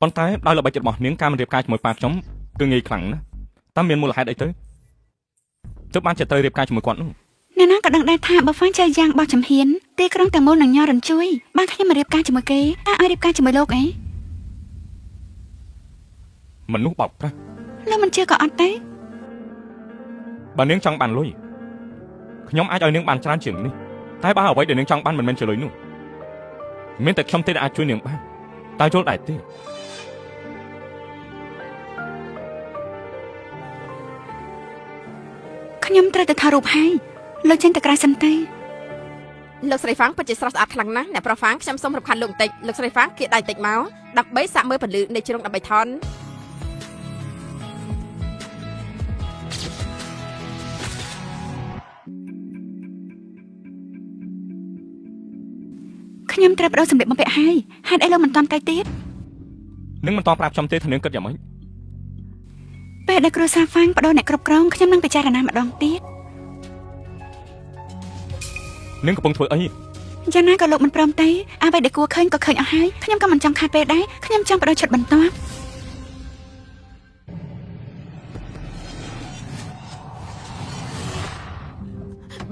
ប៉ុន្តែដោយល្បិចរបស់នាងការមិនរៀបការជាមួយប៉ាខ្ញុំគឺងាយខ្លាំងណាស់តាមមានមូលហេតុអីទៅទើបបានចិត្តត្រូវរៀបការជាមួយគាត់នោះអ្នកណាក៏ដឹងដែរថាបើហ្វាំងចៅយ៉ាងបោះចំហៀនទីក្រុងទាំងមូលនឹងញ័ររញ្ជួយបានខ្ញុំមករៀបការជាមួយគេតើឲ្យរៀបការជាមួយលោកអីមនុស្សបោកប្រាស់លោកមិនជឿក៏អត់ទេបើនាងចង់បានលុយខ្ញុំអាចឲ្យនាងបានច្រើនជាងនេះតែបើអ្វីដែលនាងចង់បានមិនមែនជាលុយនោះមានតែខ្ញុំទេដែលអាចជួយនាងបានតើយល់ដែរទេខ្ញុំត្រូវទៅថតរូបហើយលោកចេញទៅក្រៅសិនទៅលោកស្រីហ្វាំងពិតជាស្រស់ស្អាតខ្លាំងណាស់អ្នកប្រុសហ្វាំងខ្ញុំសូមរំខានលោកបន្តិចលោកស្រីហ្វាំងគៀកដៃបន្តិចមកដើម្បីសាក់មើលពលឺនៃជ្រុង13ថនខ្ញុំត្រូវបដូរសម្លៀកបំពាក់ហើយហេតុអីលោកមិនតាន់ទៅទៀតនឹងមិនតប្រាប់ខ្ញុំទេថានាងគិតយ៉ាងម៉េចពេលដែលគ្រូសាហ្វាំងបដូរអ្នកគ្រប់គ្រងខ្ញុំនឹងពិចារណាម្ដងទៀតនាងកំពុងធ្វើអីយ៉ាងណាក៏លោកមិនព្រមទេអ្វីដែលគួរឃើញក៏ឃើញអស់ហើយខ្ញុំក៏មិនចង់ខាតពេលដែរខ្ញុំចង់បដូរឈុតបន្ទាប់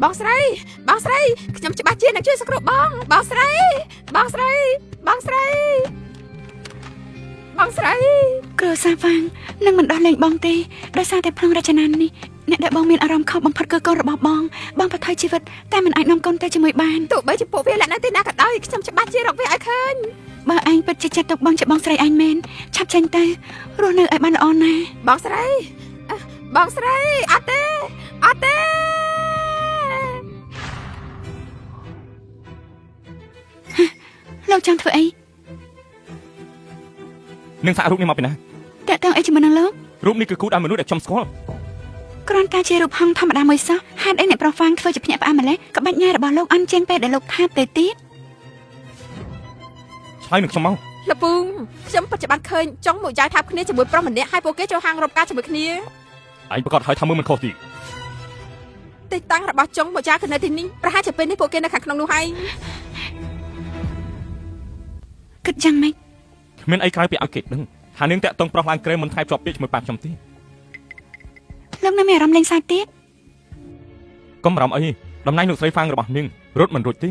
បងស្រីខ្ញុំច្បាស់ជានឹងជួយសង្គ្រោះបងស្រីគ្រូសាហ្វាំងនឹងមិនដោះលែងបងទេដោយសារតែប្លង់រចនានេះអ្នកដែលបងមានអារម្មណ៍ខកបំផុតគឺកូនរបស់បងបន្ថយជីវិតតែមិនអាចនាំកូនទៅជាមួយបានទោះបីជាពួកវាលាក់នៅទីណាក៏ដោយខ្ញុំច្បាស់ជារកវាឲ្យឃើញបើឯងពិតជាចិត្តទុកបងជាបងស្រីឯងមែនឆាប់ចេញទៅរស់នៅឲ្យបានល្អណាស់បងស្រីអត់ទេលោកចង់ធ្វើអីនឹងសាក់រូបនេះមកពីណាតាក់ទងអីជាមួយនឹងលោករូបនេះគឺគូដែលមនុស្សដែលខ្ញុំស្គាល់គ្រាន់តែជារូបហង្សធម្មតាមួយសោះហេតុអីអ្នកប្រុសហ្វាំងធ្វើជាភ្ញាក់ផ្អើលម្លេះក្បាច់ញ៉ែរបស់លោកអន់ជាងពេលដែលលោកថាបទៅទៀតឆ្លើយនឹងខ្ញុំមកលពូខ្ញុំពិតជាបានឃើញចង់មួយចៅថាបគ្នាជាមួយប្រុសម្នាក់ហើយពួកគេចូលហាងរកការជាមួយគ្នាឯងប្រកាសឲ្យថាមើលមិនខុសទីទីតាំងរបស់ចង់មួយចៅគឺនៅទីនេះប្រហែលជាពេលនេះពួកគេនៅខាងក្នុងនោះហើយគិតយ៉ាងម៉េចគ្មានអីក្រៅពីឲ្យគេដឹងថានាងតាក់ទងប្រុសឡើងក្រែមិនថែបជាប់ពាក្យជាមួយប៉ាខ្ញុំទេលោកនៅមានអារម្មណ៍លេងសើចទៀតកុំបារម្ភអីតំណែងលោកស្រីហ្វាំងរបស់នាងរត់មិនរួចទេ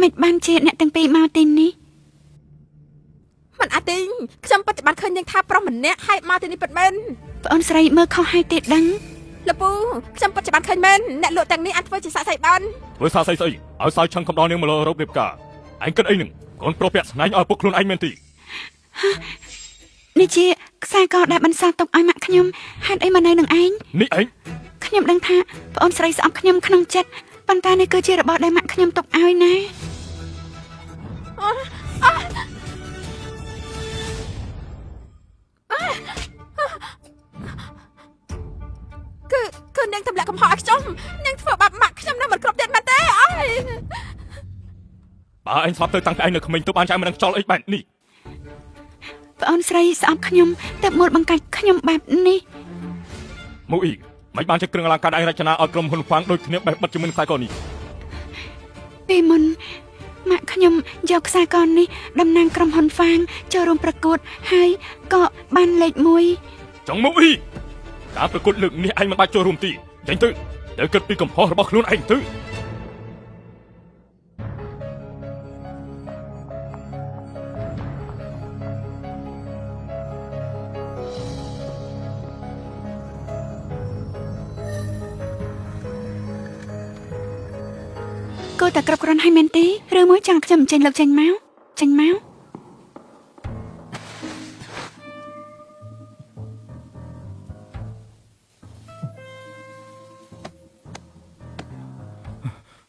មិនបានជាអ្នកទាំងពីរមកទីនេះមិនអត់ទេខ្ញុំពិតជាបានឃើញនាងថាប្រុសម្នាក់ហើយមកទីនេះពិតមែនប្អូនស្រីមើលខុសហើយទេដឹងលពូខ្ញុំពិតជាបានឃើញមែនអ្នកលក់ទាំងនេះអាចធ្វើជាសាក់សៃបានធ្វើសាក់សៃស្អីឲ្យសើចឆឹងកំដរនាងមកលើរោគរៀបការឯងគិតអីនឹងកូនប្រុសពាក់ស្នែងឲ្យពុកខ្លួនឯងមែនទីនេះជាខ្សែកដែលបន្សល់ទុកឲ្យម៉ាក់ខ្ញុំហេតុអីមកនៅនឹងឯងនេះឯងខ្ញុំដឹងថាប្អូនស្រីស្អប់ខ្ញុំក្នុងចិត្តប៉ុន្តែនេះគឺជារបស់ដែលម៉ាក់ខ្ញុំទុកឲ្យណាគឺនាងទម្លាក់កំហុសឲ្យខ្ញុំនាងធ្វើបាបម៉ាក់ខ្ញុំនៅមិនគ្រប់ទៀតមែនទេអើយបើឯងស្លាប់ទៅតាំងពីឯងនៅក្មេងទៅបានចៅមិនដឹងខ្យល់អីបែបនេះប្អូនស្រីស្អប់ខ្ញុំតែមកបង្កាច់ខ្ញុំបែបនេះមកអ៊ីមិនបានជាគ្រឿងអលង្ការឯងរចនាឲ្យក្រុមហ៊ុនហ្វាំងដូចគ្នាបេះបិទជាមួយខ្សែកនេះពេលមុនម៉ាក់ខ្ញុំយកខ្សែកនេះតំណាងក្រុមហ៊ុនហ្វាងចូលរួមប្រកួតហើយក៏បានលេខ1ចង់មកអ៊ីការប្រកួតលើកនេះឯងមិនបាច់ចូលរួមទីចេញទៅគិតពីកំហុសរបស់ខ្លួនឯងទៅគួរតែគ្រប់គ្រាន់ហើយមែនទេឬមួយចង់ខ្ញុំចេញលោកចេញមក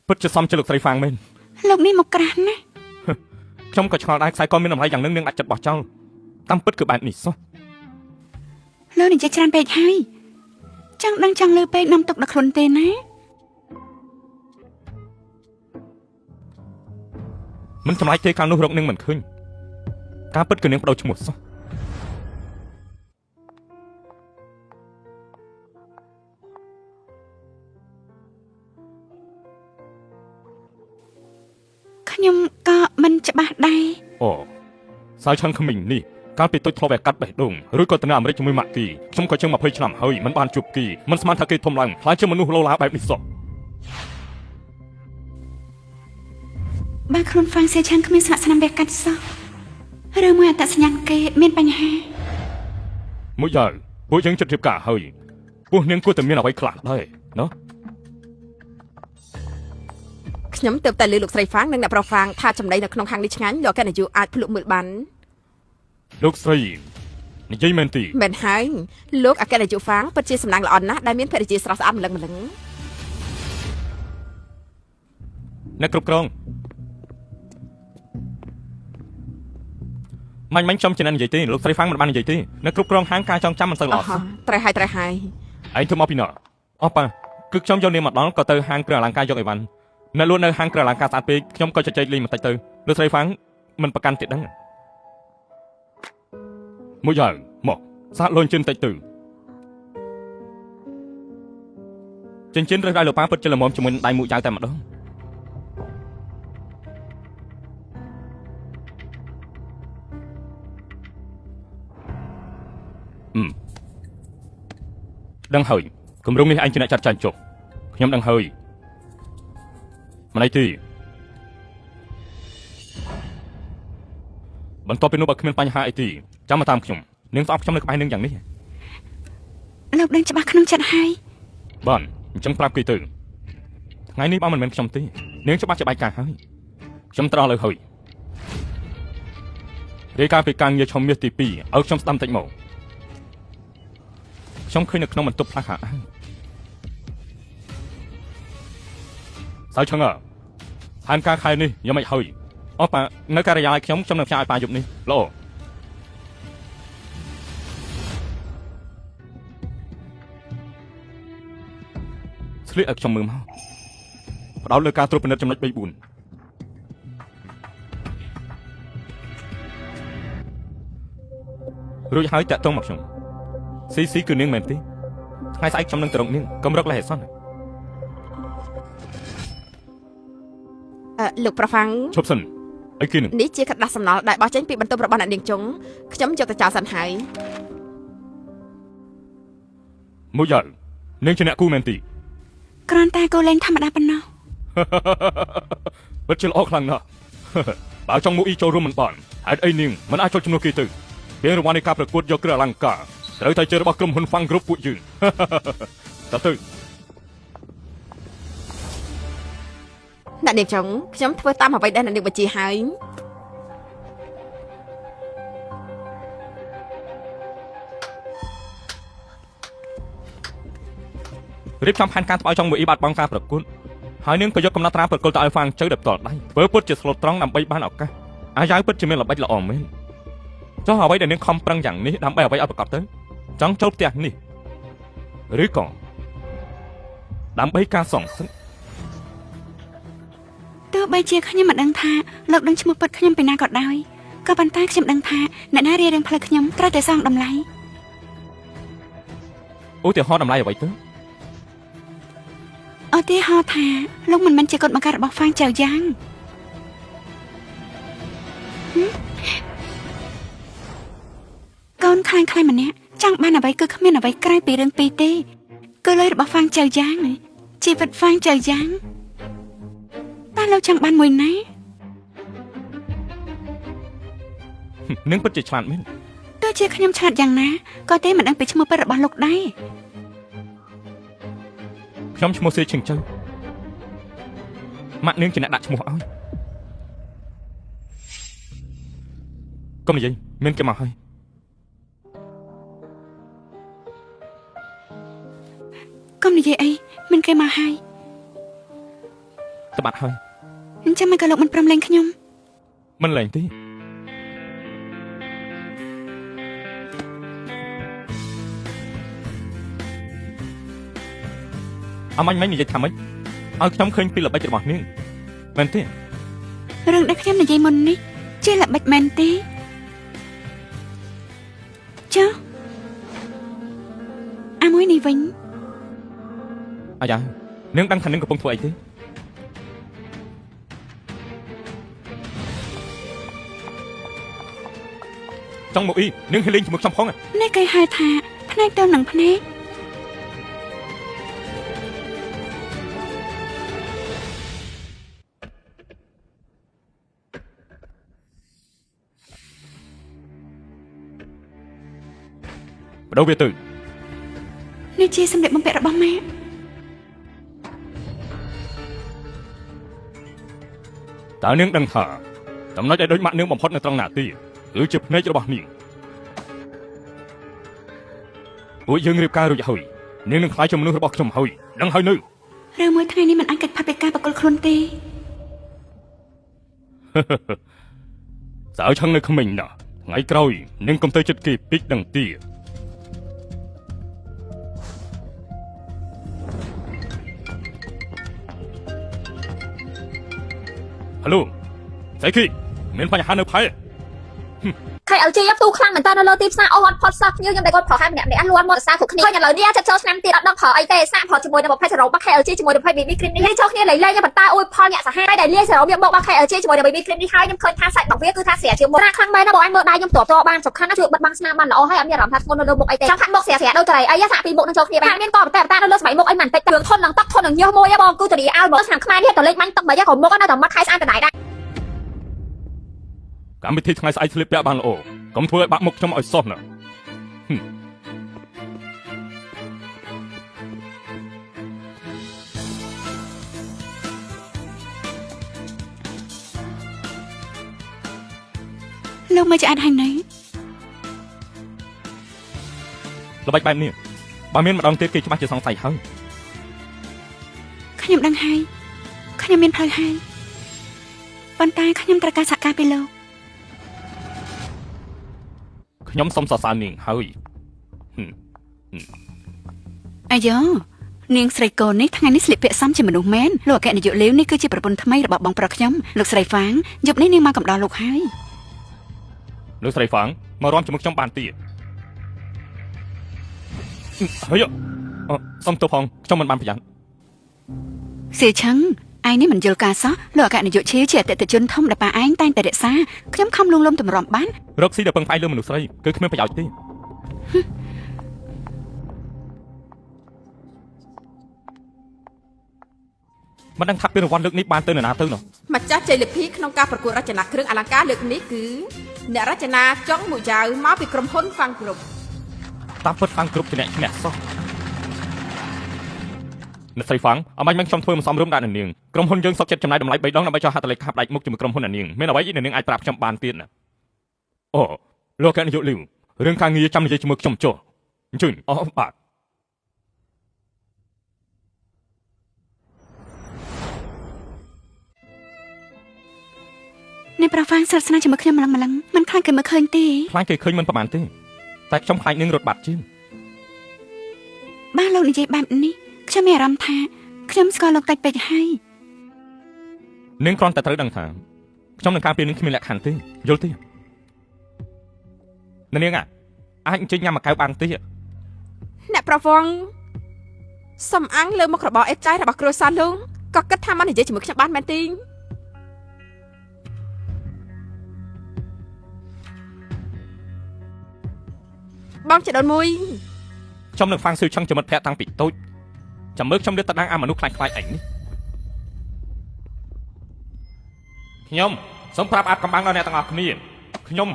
ពិតជាសមជាលោកស្រីហ្វាំងមែនលោកនេះមកក្រាស់ណាស់ខ្ញុំក៏ឆ្ងល់ដែរខ្សែកមានតម្លៃយ៉ាងនឹងនាងអាចចិត្តបោះចោលតាមពិតគឺបែបនេះសោះលោកនិយាយច្រើនពេកហើយចង់ដឹងចង់លឺពេកនាំទុកដល់ខ្លួនទេណាមិនចម្លាច់ទេកាលនោះរកនាងមិនឃើញការពិតគឺនាងបដូរឈ្មោះសោះ ខ្ញុំក៏មិនច្បាស់ដែរ អូសៅឆាន់ក្មិញនេះកាលពីទុយធ្លាប់តែកាត់បេះដូងឬក៏ទៅនៅអាមេរិកជាមួយម៉ាក់គីខ្ញុំក៏ជាង20ឆ្នាំហើយមិនបានជួបគីមិនស្មានថាគេធំឡើងខ្លាចជាមនុស្សលោឡាបែបនេះសោះ បើខ្លួនហ្វាំងសេឆានគ្មានស្លាកស្នាមវះកាត់សោះឬមួយអត្តសញ្ញាណគេមានបញ្ហា មួយយ៉ាងពួកយើងចិត្តរៀបការហើយពួកនាងគួរតែមានអ្វីខ្លះដែរណោះ ខ្ញុំទើបតែលើលោកស្រីហ្វាំងនិងអ្នកប្រុសហ្វាំងថាចំណីនៅក្នុងហាងនេះឆ្ងាញ់លោកកែនយុអាចភ្លុកមើលបាន លោកស្រីនិយាយមែនទី មែនហើយលោកអគ្គនាយកហ្វាំងពិតជាសំណាងល្អណាស់ដែលមានភរិយាស្រស់ស្អាតម្លឹងម្លឹង អ្នកគ្រប់គ្រងមាញ់ខ្ញុំជាអ្នកនិយាយទេលោកស្រីហ្វាំងមិនបាននិយាយទេអ្នកគ្រប់គ្រងហាងការចងចាំមិនសូវល្អ ត្រូវហើយត្រូវហើយ ឯងធ្វើមកពីណាអស់ប៉ាគឺខ្ញុំយកនាមមកដល់ក៏ទៅហាងគ្រឿងអលង្ការយកអីវ៉ាន់អ្នកលក់នៅហាងគ្រឿងអលង្ការស្អាតពេកខ្ញុំក៏ជជែកលេងបន្តិចទៅលោកស្រីហ្វាំងមិនប្រកាន់ទៀតដឹងមួយយ៉ាងមកសាកលុញជិនតិចទៅចិញ្ចិនរើសដៃលោកប៉ាពិតជាល្មមជាមួយដៃមួយយ៉ាងតែម្ដងដឹងហើយគម្រោងនេះឯងជាអ្នកចាត់ចែងចុះខ្ញុំដឹងហើយម្លេចទីបន្ទាប់ពីនោះបើគ្មានបញ្ហាអីទីចាំមកតាមខ្ញុំនាងស្អប់ខ្ញុំនៅក្បែរនឹងយ៉ាងនេះ លោកដឹងច្បាស់ក្នុងចិត្តហើយ បានអញ្ចឹងប្រាប់គេទៅថ្ងៃនេះបើមិនមែនខ្ញុំទេនាងច្បាស់ជាបែកការហើយខ្ញុំត្រឡប់លើហើយរាយការណ៍ពីការងារឈុំមាសទី2ឲ្យខ្ញុំស្ដាំតិចមកខ្ញុំឃើញនៅក្នុងបន្ទប់ផ្លាស់ហាសៅឆឹងហានការខែនេះយ៉ាងម៉េចហើយអស់ប៉ានៅការិយាល័យខ្ញុំនឹងផ្សាយឲ្យប៉ាយប់នេះល្អស្លៀកឲ្យខ្ញុំមើលមកផ្ដោតលើការត្រួតពិនិត្យចំណុច3-4រួចហើយតាក់ទងមកខ្ញុំស៊ីគឺនាងមែនទេថ្ងៃស្អែកខ្ញុំនឹងទៅរកនាងកុំរកលេហេសិន លោកប្រហ្វាំង ឈប់សិនអីគេនឹង នេះជាក្តារសំណល់ដែលបោះចេញពីបន្ទប់របស់អ្នកនាងចុងខ្ញុំយកទៅចោលសិនហើយ មួយយ៉ាងនាងជាអ្នកគូមែនទី គ្រាន់តែគូលេងធម្មតាប៉ុណ្ណោះ ពិតជាល្អខ្លាំងណាស់ បើចង់មកអ៊ីចូលរួមមិនបានហេតុអីនាងមិនអាចចូលជំនួសគេទៅពេលរង្វាន់នៃការប្រកួតយកគ្រឿងអលង្ការត្រូវតែជារបស់ក្រុមហ៊ុនហ្វាំងគ្រប់ពួកយើង តើទៅ អ្នកនាងចុងខ្ញុំធ្វើតាមអ្វីដែលអ្នកនាងបញ្ជាហើយ រៀបចំផែនការធ្វើឲ្យចង់មួយអ៊ីបាត់បង់ការប្រកួតហើយនាងក៏យកកំណត់ត្រាប្រកួតទៅឲ្យហ្វាំងជើដោយផ្ទាល់ដៃធ្វើពុតជាស្លូតត្រង់ដើម្បីបានឱកាសអាយ៉ាវពិតជាមានល្បិចល្អមែនចុះអ្វីដែលនាងខំប្រឹងយ៉ាងនេះដើម្បីអ្វីឲ្យប្រកបទៅចង់ចូលផ្ទះនេះឬក៏ដើម្បីការសងសឹក ទោះបីជាខ្ញុំមិនដឹងថាលោកដឹងឈ្មោះពិតខ្ញុំពីណាក៏ដោយក៏ប៉ុន្តែខ្ញុំដឹងថាអ្នកណារៀបរៀងផ្លូវខ្ញុំត្រូវតែសងតម្លៃ ឧទាហរណ៍តម្លៃអ្វីទៅ ឧទាហរណ៍ថាលោកមិនមែនជាកូនបង្ការរបស់ហ្វាំងចៅយ៉ាងកូនខ្លាំងៗម្នាក់ចង់បានអ្វីគឺគ្មានអ្វីក្រៅពីរឿងពីរទេគឺលុយរបស់ហ្វាំងចៅយ៉ាងជីវិតហ្វាំងចៅយ៉ាងតើលោកចង់បានមួយណា នាងពិតជាឆ្លាតមែន ទោះជាខ្ញុំឆ្លាតយ៉ាងណាក៏ទេមិនដឹងពីឈ្មោះពិតរបស់លោកដែរ ខ្ញុំឈ្មោះសេឈឹងជើម៉ាក់នាងជាអ្នកដាក់ឈ្មោះឲ្យកុំនិយាយមានគេមកហើយក ុំនិយាយអីមានគេមកហើយ ទៅបាត់ហើយ អញ្ចឹងមិនក៏លោកមិនព្រមលេងខ្ញុំ មិនលែងទេអមាញ់មិននិយាយថាម៉េចឲ្យខ្ញុំឃើញពីល្បិចរបស់នាងមែនទេ រឿងដែលខ្ញុំនិយាយមុននេះជាល្បិចមែនទេចុះអាមួយនេះវិញ អាយ៉ានាងដឹងថានាងកំពុងធ្វើអីទេ ចង់មកអ៊ីនឹងហេលេងជាមួយខ្ញុំផង នេះគេហៅថាភ្នែកទៅនឹងភ្នែក បដូរវាទៅ នេះជាសម្លៀកបំពាក់របស់ម៉ាក់ តើនាងដឹងថាចំណុចដែលដូចម៉ាក់នាងបំផុតនៅត្រង់ណាទីគឺជាភ្នែករបស់នាងពួកយើងរៀបការរួចហើយនាងនឹងខ្លាចជាមនុស្សរបស់ខ្ញុំហើយដឹងហើយនៅ ឬមួយថ្ងៃនេះមិនអាចកិច្ចផាត់ពីការបកគលខ្លួនទេ សើឆឹងនៅក្មេងណាស់ថ្ងៃក្រោយនាងកុំទៅចិត្តគេពេកដឹងទី Hello ស្អីគេមានបញ្ហានៅផែ ใครเอาจียับตู้คลั่งเหมือนตอนเราตีซ่าเอาวันพอดซักยืนยังได้ก็พอให้เนี่ยเนี่ยล้วนหมดซ่าขุกนี้อย่างเราเนี่ยจะเจอสนามตีดับดังพอไอเต้ซ่าพอจมูกจะบอกให้เราบ้าใครเอาจีจมูกจะไปบีบีคลิปนี้ให้เจ้าเนี่ยไหลเล่ยังบัดตาโอ้ยพอเนี่ยสะให้ได้เรียกเราเนี่ยบอกว่าใครเอาจีจมูกจะไปบีคลิปนี้ให้ยังเคยท่าใส่บอกเวียคือท่าเสียจมูกคลั่งไปนะบอกไอ้เมื่อได้ยังตัวบ้านจบขั้นน่าช่วยบัดบังสนามมันเราให้อันเนี่ยรำทัดคนเราบอกไอเต้ช่างพันบอกเสียโดนใจไอ้ยาสาปีบอกนั่งโจกเนี่ยไปเนี่ยก่อนแต่ตาเราสมัยบอกไอ้มันไปเตือนทนหลังตักทนหลังเยอะโมยบอกกูจะดีเอาบอกสนามขมายเนี่ยตัวเล็กมันต้องไปยาของบอกก็น่าจะมัดใครสะอาดแต่ไหนได้ កម្មវិធីថ្ងៃស្អែកស្លៀកពាក់បានល្អកុំធ្វើឲ្យបាក់មុខខ្ញុំឲ្យសោះណា លោកមិនឆ្អែតហើយណៃ ល្បិចបែបនេះបើមានម្ដងទៀតគេច្បាស់ជាសង្ស័យហើយ ខ្ញុំដឹងហើយខ្ញុំមានផ្លូវហើយប៉ុន្តែខ្ញុំត្រូវការសហការពីលោក ខ្ញុំសុំសរសើរនាងហើយ អាយ៉ូនាងស្រីកូននេះថ្ងៃនេះស្លៀកពាក់សមជាមនុស្សមែនលោកអគ្គនាយកលាវនេះគឺជាប្រពន្ធថ្មីរបស់បងប្រុសខ្ញុំលោកស្រីហ្វាងយប់នេះនាងមកកំដរលោកហើយ លោកស្រីហ្វាងមករំជាមួយខ្ញុំបានទៀតហើយសុំទោសផងខ្ញុំមិនបានប្រយ័ត្ន សៀឆឹងឯងនេះមិនយល់ការសោះលោកអគ្គនាយកឈីជាអតិថិជនធំដែលប៉ាឯងតែងតែរក្សាខ្ញុំខំលួងលោមតម្រាំបាន រកស៊ីដល់ពឹងផ្អែកលើមនុស្សស្រីគឺគ្មានប្រយោជន៍ទេ មិនដឹងថាពានរង្វាន់លើកនេះបានទៅនរណាទៅនោះ ម្ចាស់ជ័យលាភីក្នុងការប្រកួតរចនាគ្រឿងអលង្ការលើកនេះគឺអ្នករចនាចុងមួយយ៉ាវមកពីក្រុមហ៊ុនហ្វាំងគ្រប់ តាមពិតហ្វាំងគ្រប់ជាអ្នកឈ្នះសោះអ្នកស្រីហ្វាំងអមាញ់មិនខ្ញុំធ្វើមិនសមរម្យដាក់នឹងនាងក្រុមហ៊ុនយើងសុខចិត្តចំណាយតម្លៃ3ដងដើម្បីចោះហត្ថលេខាផ្ដាច់មុខជាមួយក្រុមហ៊ុននាងមានអ្វីដែលនាងអាចប្រាប់ខ្ញុំបានទៀតណាអូលោកកែនាយកលីវរឿងការងារចាំនិយាយជាមួយខ្ញុំចុះអញ្ជើញអរបាទ នេះប្រហ្វាងសិតស្នាជាមួយខ្ញុំម្លឹងមិនខ្លាចគេមើលឃើញទេ ខ្លាចគេឃើញមិនប្រហែលទេតែខ្ញុំខ្លាចនាងរត់បាត់ជាង បានលោកនិយាយបែបនេះខ្ញុំមានអារម្មណ៍ថាខ្ញុំស្គាល់លោកតិចពេកហើយ នាងគ្រាន់តែត្រូវដឹងថាខ្ញុំនឹងការពារនាងគ្មានលក្ខខណ្ឌទេយល់ទេនាងអាចអញ្ជើញញ៉ាំមួយកែវបានទេ អ្នកប្រវងសំអាំងលើមុខរបរអេតចាយរបស់គ្រួសារលោកក៏គិតថាមកនិយាយជាមួយខ្ញុំបានមែនទេ បងចដូនមួយ ខ្ញុំនឹងហ្វាំងស៊ឺឆឹងជាមិត្តភក្តិតាំងពីតូចចាំមើលខ្ញុំលើកតដាងអាមនុស្សខ្លាចៗឯងនេះខ្ញុំសូមប្រាប់អាប់កំបាំងដល់អ្នកទាំងអស់គ្នាខ្ញុំ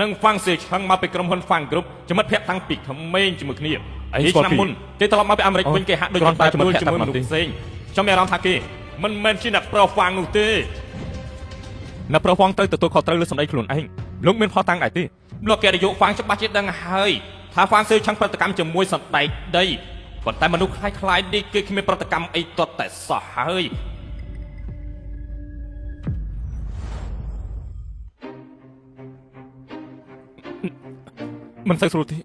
នឹងហ្វាំងស៊ឺឆឹងមកពីក្រុមហ៊ុនហ្វាំងគ្រប់ជាមិត្តភក្តិតាំងពីក្មេងជាមួយគ្នាហើយឆ្នាំមុនគេត្រឡប់មកពីអាមេរិកវិញគេហាក់ដូចតែជាមួយមនុស្សផ្សេងខ្ញុំមានអារម្មណ៍ថាគេមិនមែនជាអ្នកប្រុសហ្វាំងនោះទេអ្នកប្រុសហ្វាំងត្រូវទទួលខុសត្រូវលើសម្ដីខ្លួនឯងលោកមានផុសតាំងដែរទេលោកគេនយោហ្វាំងច្បាស់ជាដឹងហើយថាហ្វាំងស៊ឺឆឹងប្រតិកម្មជាមួយសម្ដែងដីប៉ុន្តែមនុស្សខ្លាចៗនេះគេគ្មានប្រតិកម្មអីទាត់តែសោះហើយមិនសូវស្រួលទេក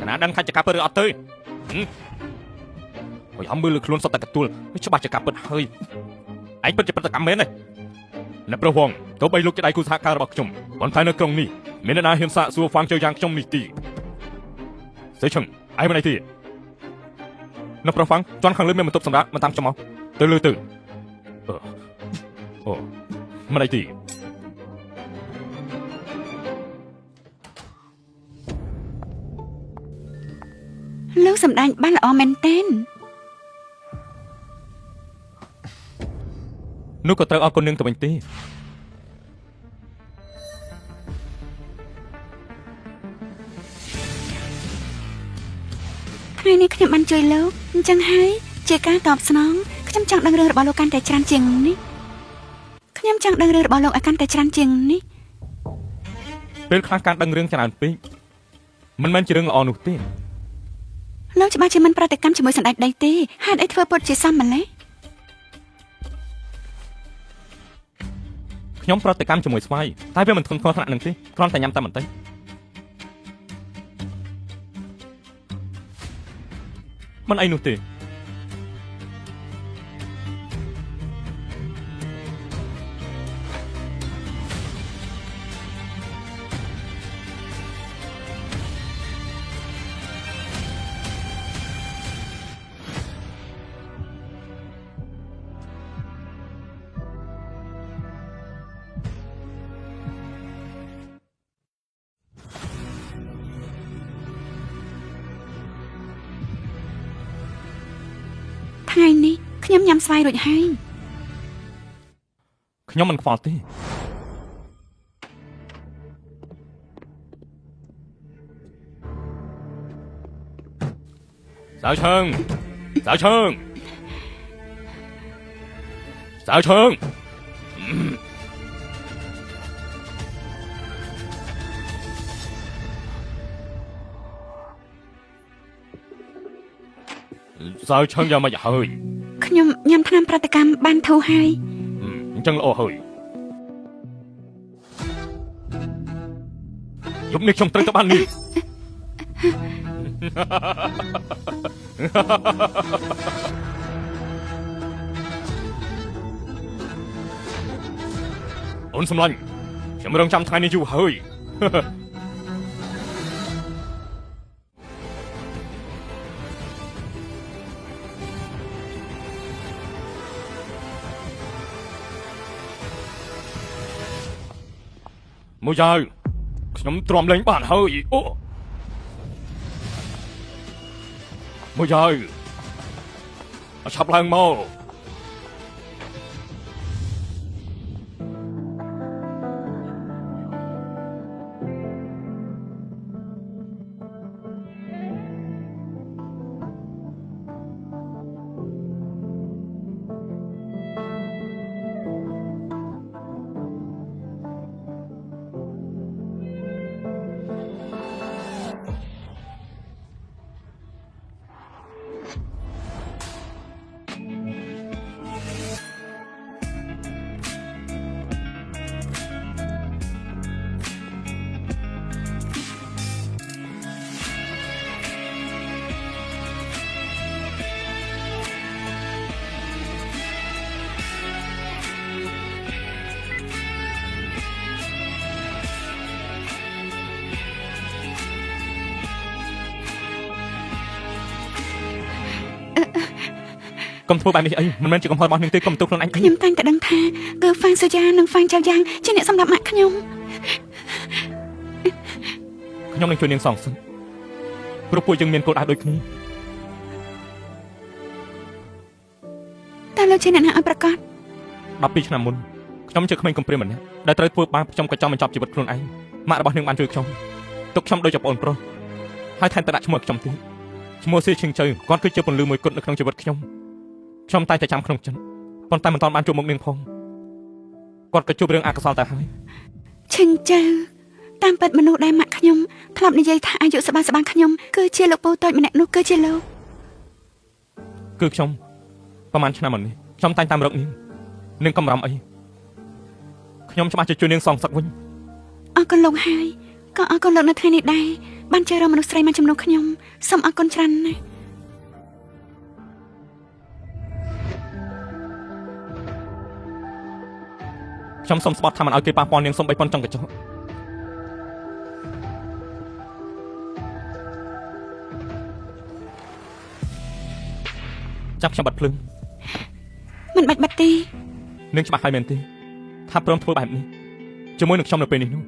ណាដឹងថាចកាពិតឬអត់ទេអើយអំមើលលើខ្លួនសុទ្ធតែកទួលច្បាស់ចកាពិតហើយឯងពិតជាប្រតិកម្មមែនទេអ្នកប្រុសវងទោះបីលោកជាដៃគូសហការរបស់ខ្ញុំប៉ុន្តែនៅក្រុងនេះមានអ្នកណាហ៊ានសាកសួរហ្វាំងជើយ៉ាងខ្ញុំនេះទេសេឆឹងឯងមិនអីទេអ្នកប្រុសហ្វាំងជន់ខាងលើមានបន្ទប់សម្រាប់មកតាមខ្ញុំមក ទៅលើទៅអូមិនអីទេ លោកសម្ដែងបានល្អមែនទែន នោះក៏ត្រូវអរគុណនាងទៅវិញទេ ថ្ងៃនេះខ្ញុំបានជួយលោកអញ្ចឹងហើយជាការតបស្នងខ្ញុំចង់ដឹងរឿងរបស់លោកកាន់តែច្រើនជាងនេះខ្ញុំចង់ដឹងរឿងរបស់លោកឲ្យកាន់តែច្រើនជាងនេះ ពេលខ្លះការដឹងរឿងច្រើនពេកមិនមែនជារឿងល្អនោះទេ លោកច្បាស់ជាមិនប្រតិកម្មជាមួយសម្ដេចដីទេហេតុអីធ្វើពុតជាសមម្លេះ ខ្ញុំប្រតិកម្មជាមួយស្វាយតែវាមិនធន់ធ្ងរថ្នាក់នឹងទេគ្រាន់តែញ៉ាំតែបន្តិចមិនអីនោះទេ ថ្ងៃនេះខ្ញុំញ៉ាំស្វាយរួចហើយ ខ្ញុំមិនខ្វល់ទេสาวเชิงสาวเชิงสาวเชิงสาวเชิงយកមកហើយ ខ្ញុំញ៉ាំថ្នាំប្រតិកម្មបានធូរហើយ អញ្ចឹងល្អហើយយប់នេះខ្ញុំត្រូវទៅបាននេះ អូនសម្លាញ់ខ្ញុំរងចាំថ្ងៃនេះយូរហើយ មួយយ៉ាវខ្ញុំទ្រាំលេងបានហើយអូមួយយ៉ាវឆាប់ឡើងមក កុំធ្វើបែបនេះអីមិនមែនជាកំហុសរបស់នាងទេកុំទោសខ្លួនឯង ខ្ញុំតែងតែដឹងថាគឺហ្វាំងសូយ៉ានិងហ្វាំងចៅយ៉ាងជាអ្នកសម្រាប់ម៉ាក់ខ្ញុំ ខ្ញុំនឹងជួយនាងសងសឹកព្រោះពួកយើងមានគោលដៅដូចគ្នា តើលោកជាអ្នកណាឲ្យប្រកាស 12ឆ្នាំមុនខ្ញុំជាក្មេងកំព្រាម្នាក់ដែលត្រូវធ្វើបាបខ្ញុំក៏ចង់បញ្ចប់ជីវិតខ្លួនឯងម៉ាក់របស់នាងបានជួយខ្ញុំទុកខ្ញុំដូចជាប្អូនប្រុសហើយថែមតែដាក់ឈ្មោះខ្ញុំទៀតឈ្មោះសៀឈឹងជើគាត់គឺជាពន្លឺមួយគត់នៅក្នុងជីវិតខ្ញុំតែតែចាំក្នុងចិត្តប៉ុន្តែមិនតាន់បានជួបមុខនាងផងគាត់ក៏ជួបរឿងអកុសលទៅហើយ ឈឹងចៅតាមពិតមនុស្សដែលម៉ាក់ខ្ញុំធ្លាប់និយាយថាអាយុស្បានខ្ញុំគឺជាលោកពូតូចម្នាក់នោះគឺជាលោក គឺខ្ញុំប្រហែលឆ្នាំមុននេះខ្ញុំតែងតាមរកនាងកំរំអីខ្ញុំច្បាស់ជាជួយនាងសងសឹកវិញ អរគុណលោកហើយក៏អរគុណលោកនៅថ្ងៃនេះដែរបានជួយរកមនុស្សស្រីមកជំនួសខ្ញុំសូមអរគុណច្រើនណាស់ ខ្ញុំសូមស្បត់ថាមិនឲ្យគេប៉ះពាល់នាងសូមបីប៉ុនចង់កញ្ចក់ចាប់ខ្ញុំបាត់ភ្លឹង មិនបាច់បាត់ទេ នឹងច្បាស់ហើយមែនទេថាព្រមធ្វើបែបនេះជាមួយនឹងខ្ញុំនៅពេលនេះនោះ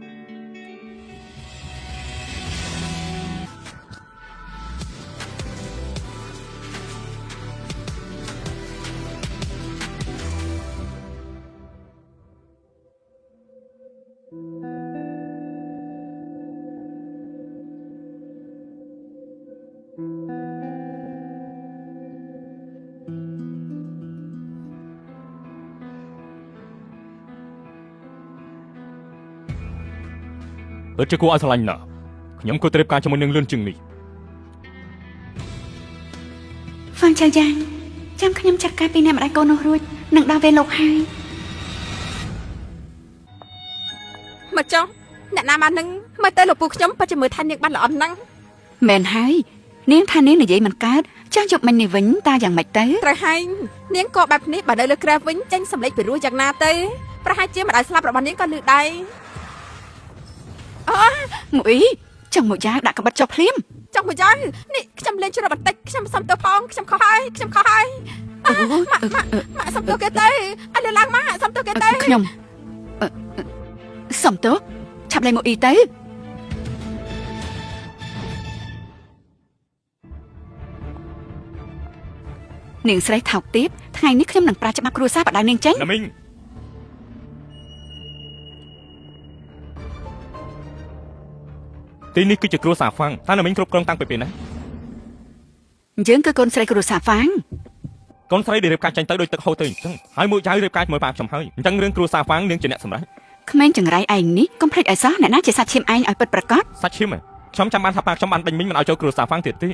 អត់ជាគួរឲ្យស្រឡាញ់ណាស់ខ្ញុំគួរត្រៀមការជាមួយនឹងលឿនជាងនេះ ហ្វាងចៅយ៉ាងចាំខ្ញុំចាត់ការពីអ្នកម្ដាយកូននោះរួចនឹងដល់ពេលលោកហើយ មកចុះអ្នកណាមកនឹងមើលទៅលោកពូខ្ញុំពិតជាមើលថានាងបានល្អណាស់ មែនហើយនាងថានាងនិយាយមិនកើតចង់យកមិញនេះវិញតាយ៉ាងម៉េចទៅ ត្រូវហើយនាងក៏បែបនេះបើនៅលើក្រែវិញចេញសម្លេចពីរោះយ៉ាងណាទៅប្រហែលជាម្ដាយស្លាប់របស់នាងក៏លឺដែរ មួយចង់មកយ៉ាងដាក់ក្បិតចុះភ្លាម ចង់មកយ៉ាងនេះខ្ញុំលេងជ្រត់បន្តិចខ្ញុំសុំទៅផងខ្ញុំខុសហើយម៉ាក់សុំទៅគេទៅឲ្យលើឡើងមកសុំទៅគេទៅ ខ្ញុំសុំទោសឆាប់លេងមកអ៊ីទៅនាងស្រីថោកទៀតថ្ងៃនេះខ្ញុំនឹងប្រាច្បាប់គ្រួសារបដៅនាងចេញ ណាមីងទីនេះគឺជាគ្រួសារហ្វាំងតើណាមីងគ្រប់គ្រងតាំងពីពេលណា យើងគឺកូនស្រីគ្រួសារហ្វាង កូនស្រីដែលរៀបការចាញ់ទៅដូចទឹកហូរទៅអញ្ចឹងហើយមួយចៅរៀបការជាមួយប៉ាខ្ញុំហើយអញ្ចឹងរឿងគ្រួសារហ្វាំងនាងជាអ្នកសម្រេច ក្មេងចង្រៃឯងនេះកុំភ្លេចឲ្យសោះអ្នកណាជាសាច់ឈាមឯងឲ្យពិតប្រាកដ សាច់ឈាមខ្ញុំចាំបានថាប៉ាខ្ញុំបានដេញមីងមិនឲ្យចូលគ្រួសារហ្វាំងទៀតទេ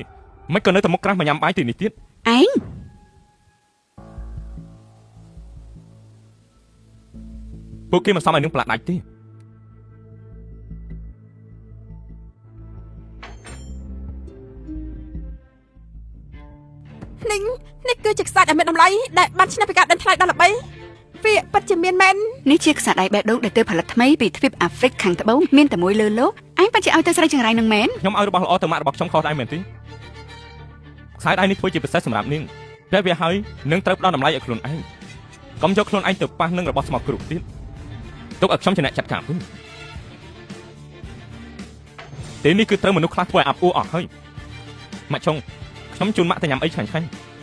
មិនក៏នៅតែមុខក្រាស់មកញ៉ាំបាយទីនេះទៀត ឯង ពួកគេមិនសមឲ្យនឹងប្រឡាក់ដាច់ទេ នេះគឺជាខ្សាច់ដែលមានតម្លៃដែលបានឈ្នះពីការដេញថ្លៃដល់ល្បីវាពិតជាមានមែន នេះជាខ្សែដៃបេះដូងដែលទើបផលិតថ្មីពីទ្វីបអាហ្វ្រិកខាងត្បូងមានតែមួយលើលោកឯងពិតជាឲ្យទៅស្រីចង្រៃនឹងមែន ខ្ញុំឲ្យរបស់ល្អទៅម៉ាក់របស់ខ្ញុំខុសដែរមែនទេខ្សែដៃនេះធ្វើជាពិសេសសម្រាប់នាងតែវាហើយនឹងត្រូវផ្ដល់តម្លៃឲ្យខ្លួនឯងកុំយកខ្លួនឯងទៅប៉ះនឹងរបស់ស្មោកគ្រោះទៀតទុកឲ្យខ្ញុំជាអ្នកចាត់ការវិញទីនេះគឺត្រូវមនុស្សខ្លះធ្វើឲ្យអាប់អួរអស់ហើយម៉ាក់ចុងខ្ញុំជូនម៉ាក់ទៅញ៉ាំអីឆ្ងាញ់ៗ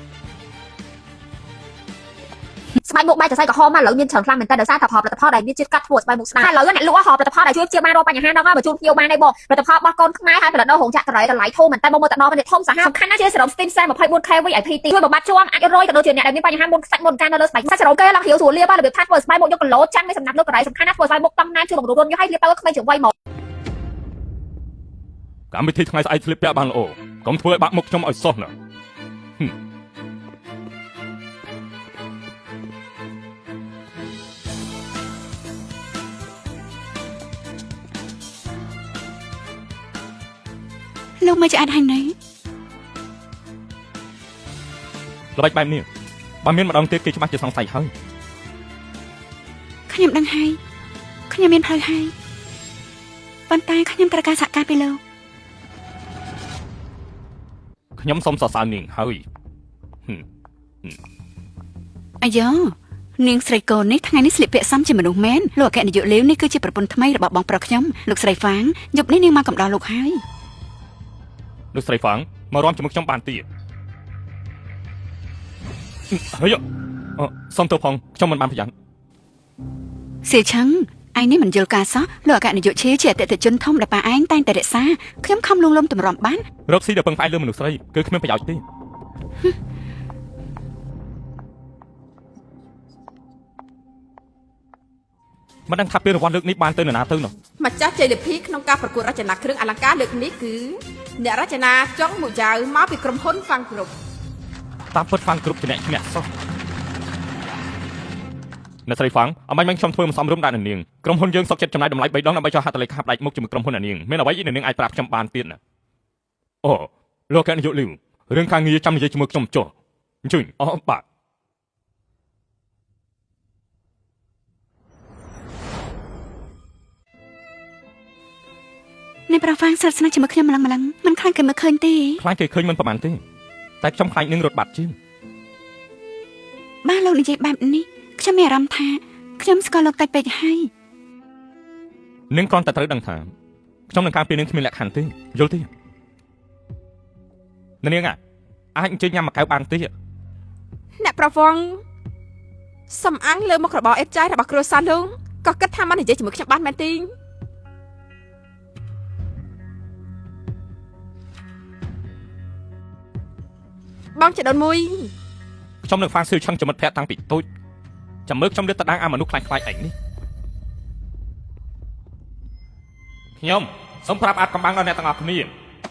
ស្បែកមុខបែកចសៃក្រហមមកឥឡូវមានច្រើនខ្លាំងមែនតើដោយសារតែផលផលិតផលដែលមានជាតិកាត់ធ្វើស្បែកមុខស្អាតឥឡូវអ្នកលក់ផលផលិតផលដែលជួយព្យាបាលរាល់បញ្ហាហ្នឹងមកជូនភ្ញៀវបានដែរបងផលិតផលរបស់កូនខ្មែរហើយផលិតនៅរោងចក្រតម្លៃធំមែនតើបងមើលតែដល់នេះធំសាហាវសំខាន់ណាស់ជាសេរ៉ូមស្ទីមសែ 24K VIP ជួយបំបត្តិជួងអាចរយក៏ដូចជាអ្នកដែលមានបញ្ហាមុនខ្សាច់មុនការនៅលើស្បែកសាច់សេរ៉ូមគេឡើងរាវស្រួលលាបរបៀបថាធ្វើស្បែកមុខយកគីឡូចាន់មានសំណាប់លើកន្លែងសំខាន់ណាស់ធ្វើស្បែកមុខតង់ណានជួយបង្រួនយកឲ្យលាបទៅក្មេងជាងវ័យមក កម្មវិធីថ្ងៃស្អែកស្លៀកពាក់បានល្អកុំធ្វើឲ្យបាក់មុខខ្ញុំឲ្យសោះណា លោកមកឆ្អែតហើយណែ ល្បិចបែបនេះបើមានម្ដងទៀតគេច្បាស់ជាសង្ស័យហើយ ខ្ញុំដឹងហើយខ្ញុំមានផ្លូវហើយប៉ុន្តែខ្ញុំត្រូវការសហការពីលោក ខ្ញុំសូមសរសើរនាងហើយ អាយ៉ូនាងស្រីកូននេះថ្ងៃនេះស្លៀកពាក់សមជាមនុស្សមែនលោកអគ្គនាយកលាវនេះគឺជាប្រពន្ធថ្មីរបស់បងប្រុសខ្ញុំលោកស្រីហ្វាងយប់នេះនាងមកកំដរលោកហើយ លោកស្រីហ្វាងមករំជាមួយខ្ញុំបានទៀតហើយសុំទោសផងខ្ញុំមិនបានប្រយ័ត្ន សៀឆឹងឯងនេះមិនយល់ការសោះលោកអគ្គនាយកឈេជាអតិថិជនធំដែលប៉ាឯងតែងតែរក្សាខ្ញុំខំលួងលោមតម្រាំបាន រកស៊ីដល់ពឹងផ្អែកលើមនុស្សស្រីគឺគ្មានប្រយោជន៍ទេមិនដឹងថាពេលរង្វាន់លើកនេះបានទៅនរណាទៅនោះ ម្ចាស់ជ័យលាភីក្នុងការប្រកួតរចនាគ្រឿងអលង្ការលើកនេះគឺអ្នករចនាចុងមួយយ៉ាវមកពីក្រុមហ៊ុនហ្វាំងគ្រប់ តាមពិតហ្វាំងគ្រប់ជាអ្នកឈ្នះសោះអ្នកស្រីហ្វាំងអមាញ់ខ្ញុំធ្វើមិនសមរម្យដាក់នាងក្រុមហ៊ុនយើងសុកចិត្តចំណាយតម្លៃ3ដងដើម្បីចុះហត្ថលេខាផ្ដាច់មុខជាមួយក្រុមហ៊ុននាងមានអ្វីនាងអាចប្រាប់ខ្ញុំបានទៀតណាអូលោកកែនាយកលីវរឿងការងារចាំនិយាយជាមួយខ្ញុំចុះអញ្ជើញអរបាទ អ្នកប្រហ្វាងស្និទ្ធស្នាលជាមួយខ្ញុំម្លឹងមិនខ្លាចគេមើលឃើញទេ ខ្លាចគេឃើញមិនប្រហែលទេតែខ្ញុំខ្លាចនឹងរត់បាត់ជាង บ้านលោកនិយាយបែបនេះខ្ញុំមានអារម្មណ៍ថាខ្ញុំស្គាល់លោកតិចពេកហើយ នាងគ្រាន់តែត្រូវដឹងថាខ្ញុំនឹងការពារនាងគ្មានលក្ខខណ្ឌទេយល់ទេនាងអាចអញ្ជើញញ៉ាំមួយកែវបានទេ អ្នកប្រវងសំអាំងលើមុខរបរអេតចាយរបស់គ្រួសារលោកក៏គិតថាមិននិយាយជាមួយខ្ញុំបានមែនទេបងចដូនមួយ ខ្ញុំនឹងហ្វាងស៊ឺឆឹងចំណិតភ័ក្រតាំងពីតូចចាំមើលខ្ញុំលើតដាងអាមនុស្សខ្លាចៗឯងនេះខ្ញុំសូមប្រាប់អាតកំបាំងដល់អ្នកទាំងអស់គ្នា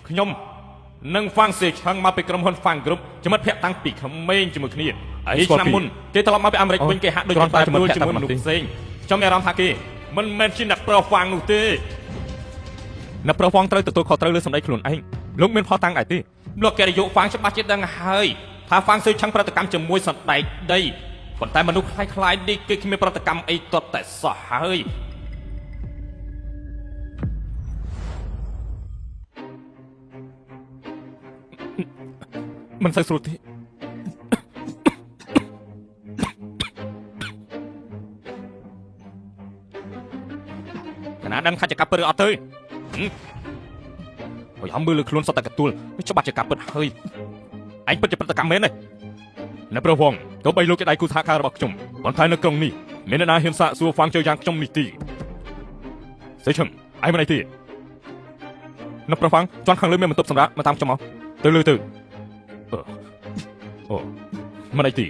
ខ្ញុំនឹងហ្វាងស៊ឺឆឹងមកពីក្រុមហ៊ុន Fang Group ចំណិតភ័ក្រតាំងពីក្មេងជាមួយគ្នាហើយឆ្នាំមុនគេត្រឡប់មកពីអាមេរិកវិញគេហាក់ដូចតែជាមួយមនុស្សផ្សេងខ្ញុំមានអារម្មណ៍ថាគេមិនមែនជាអ្នកប្រហ្វាំងនោះទេអ្នកប្រហ្វាំងត្រូវទទួលខុសត្រូវលើសម្ដីខ្លួនឯងលោកមានផុសតាំងដែរទេលោកគេយកហ្វាងច្បាស់ជាដឹងហើយថាហ្វាំងស៊ឺឆឹងប្រតិកម្មជាមួយសណ្ដែកដីប៉ុន្តែមនុស្សខ្លាចៗនេះគេគ្មានប្រតិកម្មអីទាត់តែសោះហើយមិនសូវស្រួលទេកណាដឹងថាជាការពិតឬអត់ទេបើយំមើលលើខ្លួនសតតែកទួលច្បាស់ជាការពិតហើយឯងពិតជាប្រតិកម្មមែនទេអ្នកប្រវងទៅបីលោកជាដៃគូសហការរបស់ខ្ញុំប៉ុន្តែនៅក្រុងនេះមានអ្នកណាហ៊ានសាកសួរហ្វាំងជើយ៉ាងខ្ញុំនេះទេសេឈឹងឯងមិនអីទេអ្នកប្រវងជន់ខាងលើមានបន្ទប់សម្រាប់មកតាមខ្ញុំមកទៅលើទៅអូមិនអីទេ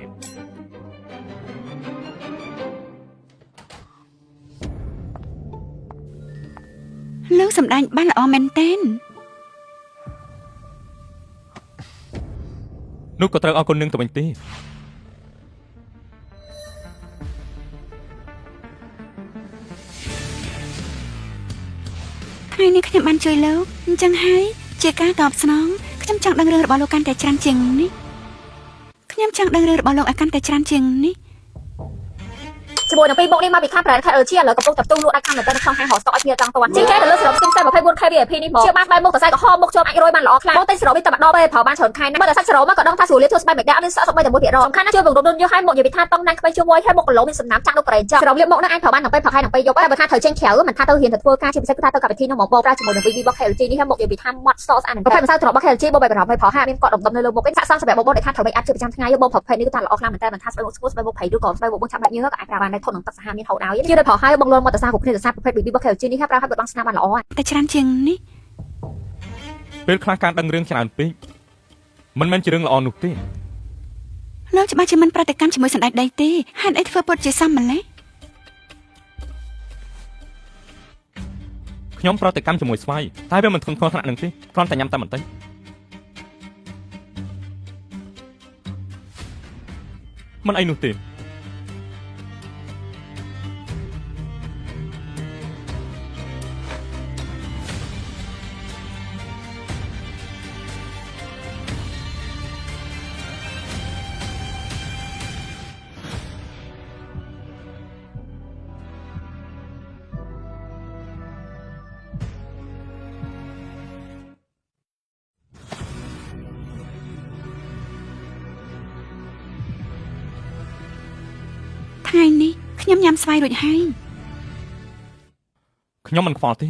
លោកសម្ដែងបានល្អមែនទែន នោះក៏ត្រូវអរគុណនឹងទៅវិញទេ ថ្ងៃនេះខ្ញុំបានជួយលោកអញ្ចឹងហើយជាការតបស្នងខ្ញុំចង់ដឹងរឿងរបស់លោកកាន់តែច្រើនជាងនេះខ្ញុំចង់ដឹងរឿងរបស់លោកឲ្យកាន់តែច្រើនជាងនេះ ជាមួយនឹងពីមុខនេះមកពីខាងប្រែខេត្តអឺជាឥឡូវកំពុងតែផ្ទុះលក់ដាច់ខាងមែនតើក្នុងហាងហោស្តុកឲ្យគ្នាចង់តន់ជាងគេទៅលើសរុបស្គីម24K VIP នេះមកជាបានបែបមុខតសៃក៏ហមមុខជើងអាចរយបានល្អខ្លាំងមកតែសរុបវិញតែម្ដងពេលប្រើបានច្រើនខែណាស់បើតែសាច់សរុបមកក៏ដឹងថាស្រួលលាធ្វើស្បែកមិនដាក់អត់សក់ស្បែកតែមួយភាគរយសំខាន់ណាស់ជួយបង្រួមយើងឲ្យមុខនិយាយថាតង់ណាំងក្បែរជួយឲ្យមុខគីឡូមានសំណាមចាក់ដូចប្រេងចឹងសរុបលាបមុខនឹងអាចប្រើបានទាំងពេលផឹកហើយទាំងពេលយកតែបើថាត្រូវចេញក្រៅមិនថាទៅរៀនទៅធ្វើការជាពិសេសគឺថាទៅកម្មវិធីនោះមកបោកប្រើជាមួយនឹង VV Box KLG នេះហើយមុខនិយាយថាម៉ត់សស្អាតប្រភេទម្សៅត្រប់របស់ KLG បោកបែបប្រហែលឲ្យប្រើហាមានគាត់ដុំនៅលើមុខវិញសាកសង់សម្រាប់បងដែលថាត្រូវបីអាប់ជាប្រចាំថ្ងៃយកបងប្រភេទនេះគឺថាល្អខ្លាំងមែនតើមិនថាស្បែកមុខស្គូស្បែកមុខភ័យឬក៏ស្បែកមុខឆាប់បាក់ញើសក៏អាចប្រើបានដែរធន់នឹងទឹកសាហាវមានហូរដោយជាដោយប្រហែលបងលន់មកតសាគ្រប់គ្នាតសាប្រភេទ VV Box KLG នេះហើយប្រើឲ្យបត់បានស្នាមបានល្អតែច្រើនជាងនេះ ពេលខ្លះការដឹងរឿងច្រើនពេកមិនមែនជារឿងល្អនោះទេ លោកច្បាស់ជាមិនប្រតិកម្មជាមួយសណ្ដែកដីទេហេតុអីធ្វើពុតជាសមម្លេះ ខ្ញុំប្រតិកម្មជាមួយស្វាយតែវាមិនធន់ធ្ងរថ្នាក់នឹងទេគ្រាន់តែញ៉ាំតែបន្តិចមិនអីនោះទេ ថ្ងៃនេះខ្ញុំញ៉ាំស្វាយរួចហើយ ខ្ញុំមិនខ្វល់ទេ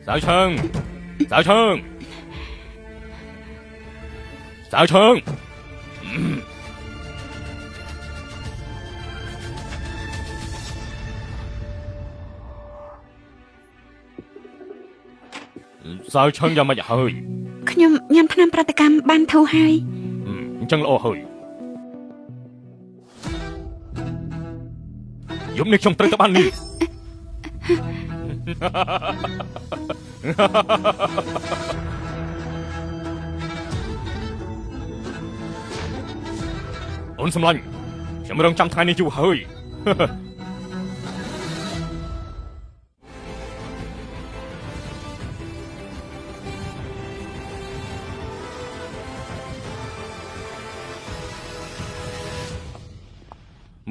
สาวเชิงสาวเชิงสาวเชิงสาวเชิงอย่ามาอย่าเฮ้ย ខ្ញុំញ៉ាំថ្នាំប្រតិកម្មបានធូរហើយ អញ្ចឹងល្អហើយយប់នេះខ្ញុំត្រូវទៅបាននេះ អូនសម្លាញ់ខ្ញុំរងចាំថ្ងៃនេះយូរហើយ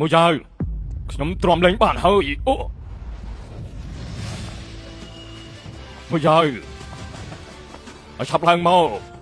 មួយយ៉ាវខ្ញុំទ្រាំលេងបានហើយអូមួយយ៉ាវ ឲ្យឆាប់ឡើងមក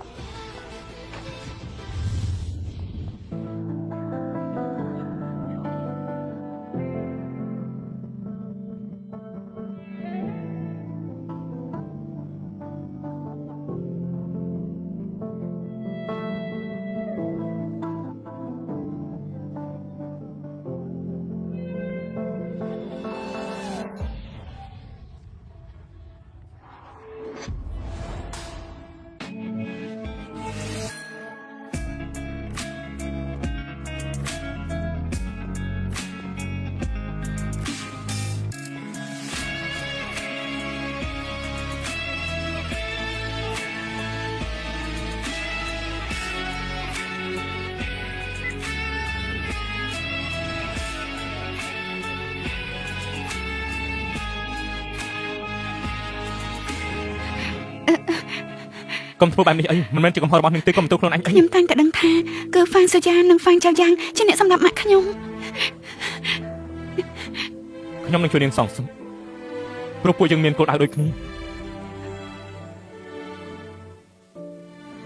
កុំធ្វើបែបនេះអីមិនមែនជាកំហុសរបស់នាងទេកុំទោសខ្លួនឯងអី ខ្ញុំតែងតែដឹងថាគឺហ្វាងសូយ៉ានិងហ្វាងចៅយ៉ាងជាអ្នកសម្រាប់ម៉ាក់ខ្ញុំ ខ្ញុំនឹងជួយនាងសងសឹកព្រោះពួកយើងមានគោលដៅដូចគ្នា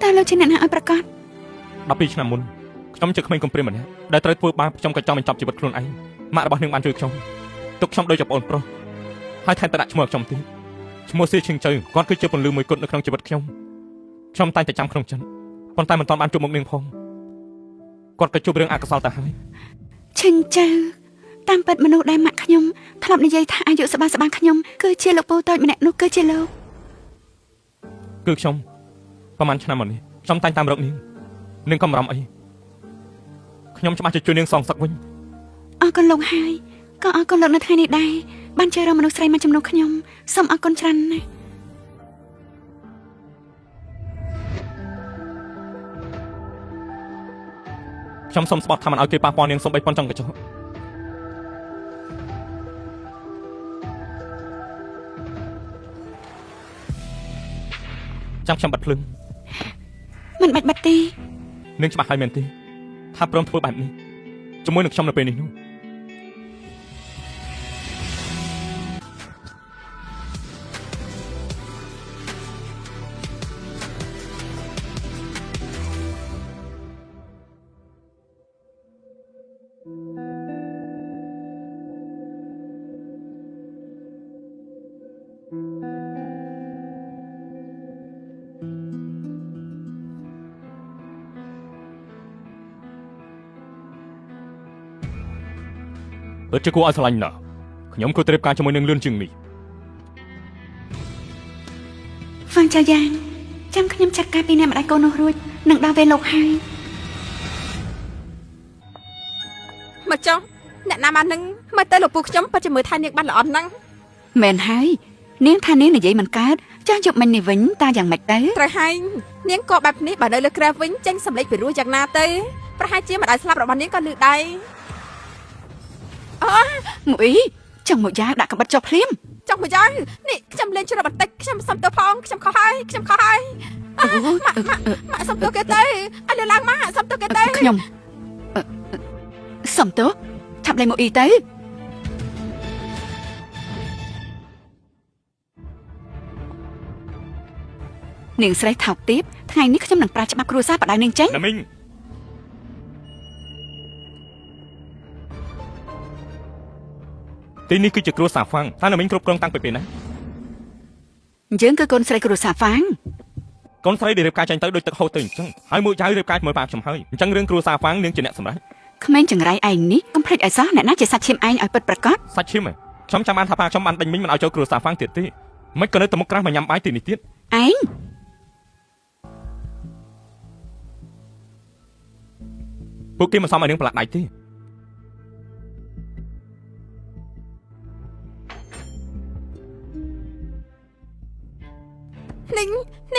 តើលោកជាអ្នកណាឲ្យប្រកាស 12ឆ្នាំមុនខ្ញុំជាក្មេងកំព្រាម្នាក់ដែលត្រូវធ្វើបាបខ្ញុំក៏ចង់បញ្ចប់ជីវិតខ្លួនឯងម៉ាក់របស់នាងបានជួយខ្ញុំទុកខ្ញុំដូចជាប្អូនប្រុសហើយថែមទាំងដាក់ឈ្មោះខ្ញុំទៀតឈ្មោះសៀឈិងជើគាត់គឺជាពន្លឺមួយគត់នៅក្នុងជីវិតខ្ញុំតែងតែចាំក្នុងចិត្តប៉ុន្តែមិនទាន់បានជួបមុខនាងផងគាត់ក៏ជួបរឿងអកុសលទៅហើយ ឈិនចៅតាមពិតមនុស្សដែលម៉ាក់ខ្ញុំធ្លាប់និយាយថាអាយុស្បាខ្ញុំគឺជាលោកពូតូចម្នាក់នោះគឺជាលោក គឺខ្ញុំប្រហែលឆ្នាំមកនេះខ្ញុំតែងតាមរកនាងកំរំអីខ្ញុំច្បាស់ជាជួយនាងសងសឹកវិញ អរគុណលោកហើយក៏អរគុណលោកនៅថ្ងៃនេះដែរបានជួយរកមនុស្សស្រីមកជំនួសខ្ញុំសូមអរគុណច្រើនណាស់ ខ្ញុំសូមស្បត់ថាមិនឲ្យគេប៉ះពាល់នាងសូម្បីប៉ុនចង់កញ្ចក់ចាំខ្ញុំបាត់ភ្លើង មិនបាច់បាត់ទេ នាងច្បាស់ហើយមែនទេថាព្រមធ្វើបែបនេះជាមួយនឹងខ្ញុំនៅពេលនេះនោះ ពិតជាគួរឲ្យស្រឡាញ់ណាស់ខ្ញុំគួរត្រៀមការជាមួយនឹងលឿនជាងនេះ ហ្វាងចៅយ៉ាងចាំខ្ញុំចាត់ការពីអ្នកម្ដាយកូននោះរួចនឹងដល់ពេលលោកហើយ មកចុះអ្នកណាមកនឹងមើលទៅលោកពូខ្ញុំពិតជាមើលថានាងបានល្អណាស់ មែនហើយនាងថានាងនិយាយមិនកើតចាស់យប់មិញនេះវិញតាយ៉ាងម៉េចទៅ ត្រូវហើយនាងក៏បែបនេះបើនៅលើក្រែវិញចេញសម្លេចពីរោះយ៉ាងណាទៅប្រហែលជាម្ដាយស្លាប់របស់នាងក៏លឺដែរ មួយចង់មកយ៉ាវដាក់កបិតចុះភ្លាម ចង់មកយ៉ាងនេះខ្ញុំលេងជ្រៅបន្តិចខ្ញុំសុំទោសផងខ្ញុំខុសហើយម៉ាក់សុំទោសគេទៅឲ្យលើឡើងម៉ាក់សុំទោសគេទៅ ខ្ញុំសុំទោសថាប់លេងមកអ៊ីទៅនាងស្រីថោកទាបថ្ងៃនេះខ្ញុំនឹងប្រាច្បាប់គ្រួសារបដៅនាងចេញ ណាមីង ទីនេះគឺជាគ្រួសារហ្វាំងតើណាមីងគ្រប់គ្រងតាំងពីពេលណា យើងគឺកូនស្រីគ្រួសារហ្វាង កូនស្រីដែលរៀបការចាញ់ទៅដូចទឹកហូរទៅអញ្ចឹងហើយមួយចៅរៀបការជាមួយប៉ាខ្ញុំហើយអញ្ចឹងរឿងគ្រួសារហ្វាំងនាងជាអ្នកសម្រេច ក្មេងចង្រៃឯងនេះកុំភ្លេចឲ្យសោះអ្នកណាជាសាច់ឈាមឯងឲ្យពិតប្រាកដ សាច់ឈាមហ៎ខ្ញុំចាំបានថាប៉ាខ្ញុំបានដេញមីងមិនឲ្យចូលគ្រួសារហ្វាំងទៀតទេមិនក៏នៅតែមុខក្រាស់មកញ៉ាំបាយទីនេះទៀត ឯង ពួកគេមិនសមឲ្យនាងប្រឡាក់ដៃទេ